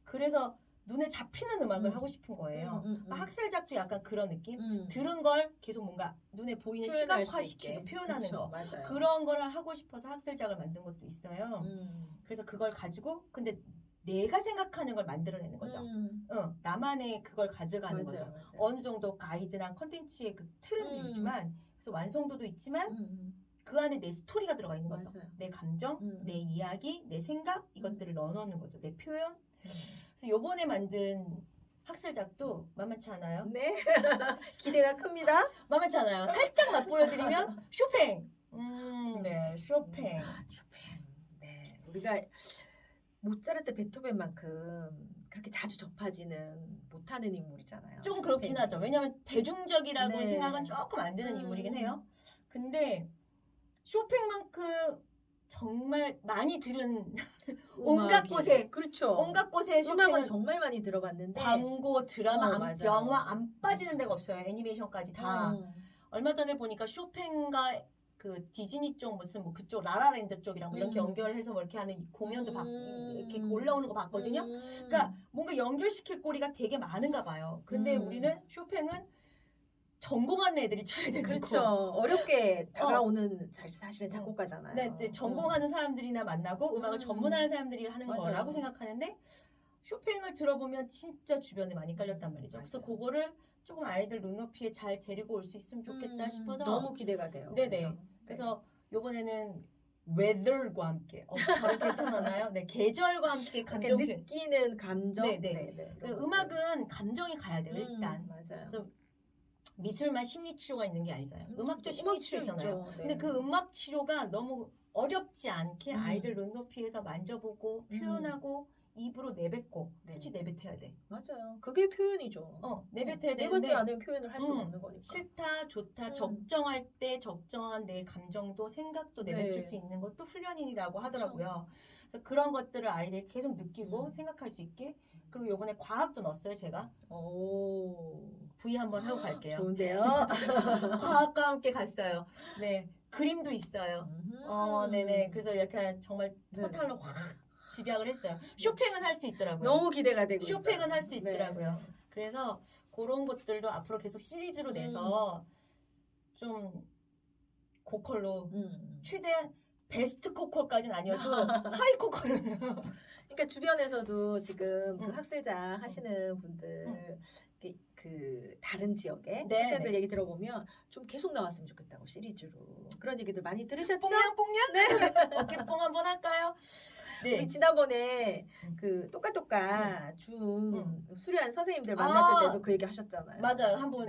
그래서 눈에 잡히는 음악을 하고 싶은 거예요. 그러니까 학술작도 약간 그런 느낌? 들은 걸 계속 뭔가 눈에 보이는 시각화시키고 표현하는 거. 맞아요. 그런 거를 하고 싶어서 학술작을 만든 것도 있어요. 그래서 그걸 가지고 근데 내가 생각하는 걸 만들어내는 거죠. 나만의 그걸 가져가는 거죠. 맞아요. 어느 정도 가이드랑 컨텐츠의 그 틀은 있지만 그래서 완성도도 있지만 그 안에 내 스토리가 들어가 있는 거죠. 맞아요. 내 감정, 내 이야기, 내 생각 이것들을 넣어놓는 거죠. 내 표현. 그래서 요번에 만든 학술작도 만만치 않아요. 네. 기대가 큽니다. 만만치 않아요. 살짝 맛보여드리면 쇼팽. 네, 쇼팽. 네, 우리가 모차르트, 베토벤만큼 그렇게 자주 접하지는 못하는 인물이잖아요. 좀 그렇긴 하죠. 왜냐하면 대중적이라고 네. 생각은 조금 안 드는 인물이긴 해요. 근데 쇼팽만큼 정말 많이 들은 온갖 곳에 그렇죠. 온갖 곳에 음악은 쇼팽은 정말 많이 들어봤는데 광고, 드라마, 맞아요. 영화 안 빠지는 데가 없어요. 애니메이션까지 다. 얼마 전에 보니까 쇼팽과 그 디즈니 쪽 무슨 뭐 그쪽 라라랜드 쪽이랑 뭐 이렇게 연결해서 뭐 이렇게 하는 이 공연도 이렇게 올라오는 거 봤거든요. 그러니까 뭔가 연결시킬 고리가 되게 많은가 봐요. 근데 우리는 쇼팽은 전공하는 애들이 쳐야 되는 그렇죠. 거. 어렵게 다가오는 사실은 작곡가잖아요. 네, 전공하는 사람들이나 만나고 음악을 전문하는 사람들이 하는 맞아요. 거라고 생각하는데 쇼팽을 들어보면 진짜 주변에 많이 깔렸단 말이죠. 그래서 맞아요. 그거를 조금 아이들 눈높이에 잘 데리고 올 수 있으면 좋겠다 싶어서 너무 기대가 돼요. 네네. 그래서 요번에는 weather과 함께 바로 괜찮았나요? 네, 계절과 함께 감정 표현. 느끼는 감정. 네. 음악은 감정이 가야 돼요. 일단. 맞아요. 그래서 미술만 심리 치료가 있는 게 아니잖아요. 음악도 심리 치료 있잖아요. 네. 근데 그 음악 치료가 너무 어렵지 않게 아이들 눈높이에서 만져보고 표현하고 입으로 내뱉고 솔직히 내뱉어야 돼. 맞아요. 그게 표현이죠. 내뱉어야 되는데 내뱉지 않으면 표현을 할 수가 없는 거니까. 싫다, 좋다, 적정할 때 적정한 내 감정도 생각도 내뱉을 수 있는 것도 훈련이라고 하더라고요. 그래서 그런 것들을 아이들이 계속 느끼고 생각할 수 있게 그리고 이번에 과학도 넣었어요, 제가. V 한번 하고 갈게요. 좋은데요. 과학과 함께 갔어요. 네, 그림도 있어요. 네네. 그래서 이렇게 정말 토탈로 확 집약을 했어요. 쇼팽은 할 수 있더라고요. 너무 기대가 되고 쇼팽은 할 수 있더라고요. 그래서 그런 것들도 앞으로 계속 시리즈로 내서 좀 고퀄로 최대한 베스트 고퀄까지는 아니어도 하이 고퀄은. 그러니까 주변에서도 지금 그 학술자 하시는 분들 그 다른 지역의 학생들 얘기 들어보면 좀 계속 나왔으면 좋겠다고 시리즈로 그런 얘기들 많이 들으셨죠? 뽕냥? 네. 어깨뽕 한번 할까요? 네. 우리 지난번에 그 똑같 줌 수료한 선생님들 만났을 때도 그 얘기 하셨잖아요. 맞아요. 한 분,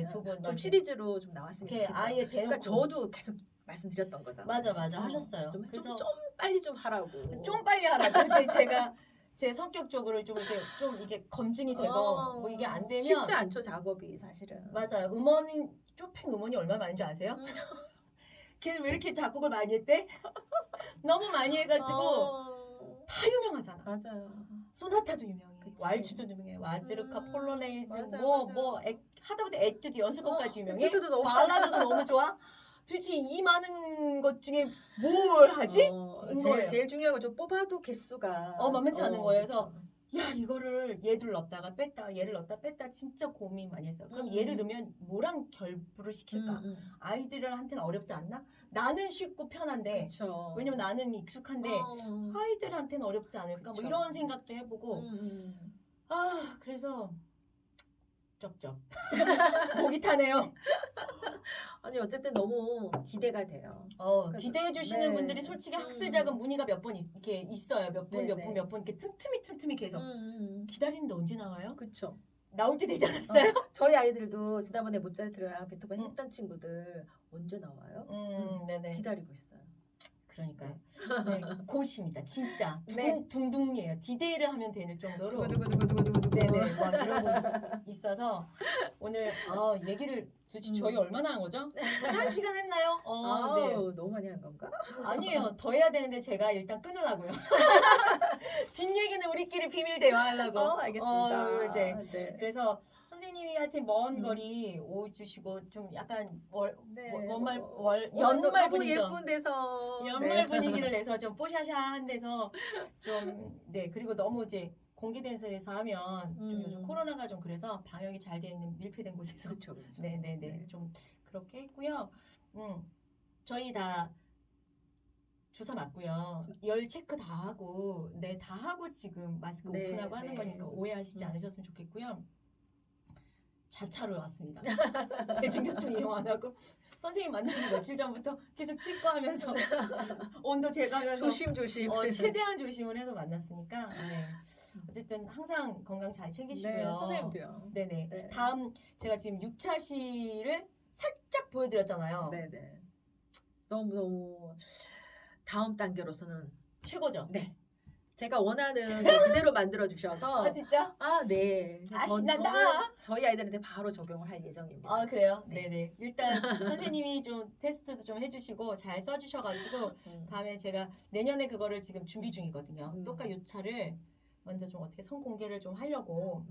두 분. 좀 시리즈로 좀 나왔으면 좋겠다. 아예 대놓고. 그러니까 저도 계속 말씀드렸던 거잖아요. 맞아 하셨어요. 그래서 좀 빨리 좀 하라고. 좀 빨리 하라고. 근데 제가 제 성격적으로 좀 이게 검증이 되고 뭐 이게 안 되면 쉽지 않죠 작업이 사실은. 맞아요. 쇼팽 음원이 얼마 많은 줄 아세요? 걔는 왜 이렇게 작곡을 많이 했대? 너무 많이 해가지고 다 유명하잖아. 맞아요. 소나타도 유명해. 그치. 왈츠도 유명해. 와즈르카, 폴로네이즈, 맞아요. 하다못해 에튜드 연습곡까지 유명해. 에튜드도 너무 발라드도 너무 좋아. 도대체 이 많은 것 중에 뭘 하지? 제일 중요한 건 좀 뽑아도 개수가 만만치 않은 거예요. 그래서 그렇죠. 야 이거를 얘를 넣었다가 뺐다가 얘를 넣었다 뺐다 진짜 고민 많이 했어요. 그럼 얘를 넣으면 뭐랑 결부를 시킬까? 아이들한테는 어렵지 않나? 나는 쉽고 편한데 그쵸. 왜냐면 나는 익숙한데 아이들한테는 어렵지 않을까? 뭐 이런 생각도 해보고 그래서 쩝쩝 목이 타네요. 아니 어쨌든 너무 기대가 돼요. 기대해 주시는 분들이 솔직히 학술작은 문의가 몇 번 이렇게 있어요. 몇 분 이렇게 틈틈이 계속 기다리는데 언제 나와요? 그렇죠. 나올 때 되지 않았어요? 저희 아이들도 지난번에 모차르트랑 베토벤 했던 친구들 언제 나와요? 네네. 기다리고 있어요. 그러니까요. 네, 고십니다. 진짜 둥둥이에요. 디데이를 하면 되는 정도로. 두구두구두구두구두구. 네네. 막 이러고 있어서 오늘 얘기를 도대체 저희 얼마나 한 거죠? 1시간 했나요? 네. 아우, 너무 많이 한 건가? 아니에요. 더 해야 되는데 제가 일단 끊으려고요. 뒷얘기는 우리끼리 비밀 대화하려고. 알겠습니다. 이제 네. 그래서 선생님이 하여튼 먼 음. 거리 오주시고 좀 약간 네. 연말 너무 분위기죠. 예쁜 데서 연말 분위기를 내서 좀 뽀샤샤한 데서 좀 그리고 너무 이제 공개된 데서 하면 좀 요즘 코로나가 좀 그래서 방역이 잘 되어 있는 밀폐된 곳에서 그렇죠. 네네네 좀 그렇게 했고요. 저희 다 주사 맞고요. 열 체크 다 하고 다 하고 지금 마스크 네, 오픈하고 하는 네. 거니까 오해하시지 않으셨으면 좋겠고요. 자차로 왔습니다. 대중교통 이용 안 하고 선생님 만나기 며칠 전부터 계속 치과하면서 온도 재가면서 조심. 최대한 조심을 해서 만났으니까 어쨌든 항상 건강 잘 챙기시고요. 네, 선생님도요. 네네. 네. 다음 제가 지금 6차시를 살짝 보여드렸잖아요. 네네. 너무 다음 단계로서는 최고죠. 네. 제가 원하는 그대로 만들어 주셔서 진짜? 네. 신난다. 저희 아이들한테 바로 적용을 할 예정입니다. 그래요? 네. 네네. 일단 선생님이 좀 테스트도 좀 해주시고 잘 써주셔가지고 다음에 제가 내년에 그거를 지금 준비 중이거든요. 똑까 6차를 먼저 좀 어떻게 선공개를 좀 하려고.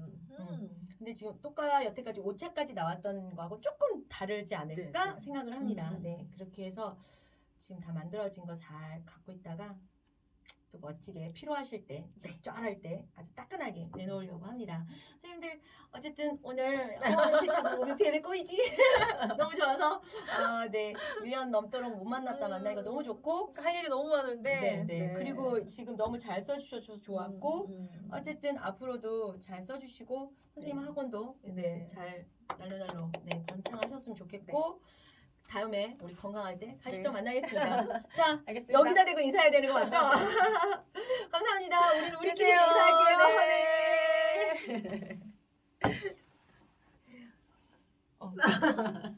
근데 지금 똑까 여태까지 5차까지 나왔던 거하고 조금 다르지 않을까 네. 생각을 합니다. 네, 그렇게 해서 지금 다 만들어진 거 잘 갖고 있다가 또 멋지게 필요하실 때, 쫙할 때 아주 따끈하게 내놓으려고 합니다. 선생님들 어쨌든 오늘 이렇게 자꾸 오면 뱀에 꼬이지? 너무 좋아서 1년 넘도록 못 만났다 만나니까 너무 좋고 할 일이 너무 많은데 네. 그리고 지금 너무 잘 써주셔서 좋았고 어쨌든 앞으로도 잘 써주시고 선생님 학원도 잘 날로날로 번창하셨으면 좋겠고 다음에 우리 건강할 때 다시 또 만나겠습니다. 자, 알겠습니다. 여기다 대고 인사해야 되는 거 맞죠? 감사합니다. 우리는 우리끼리 계세요. 인사할게요. 네.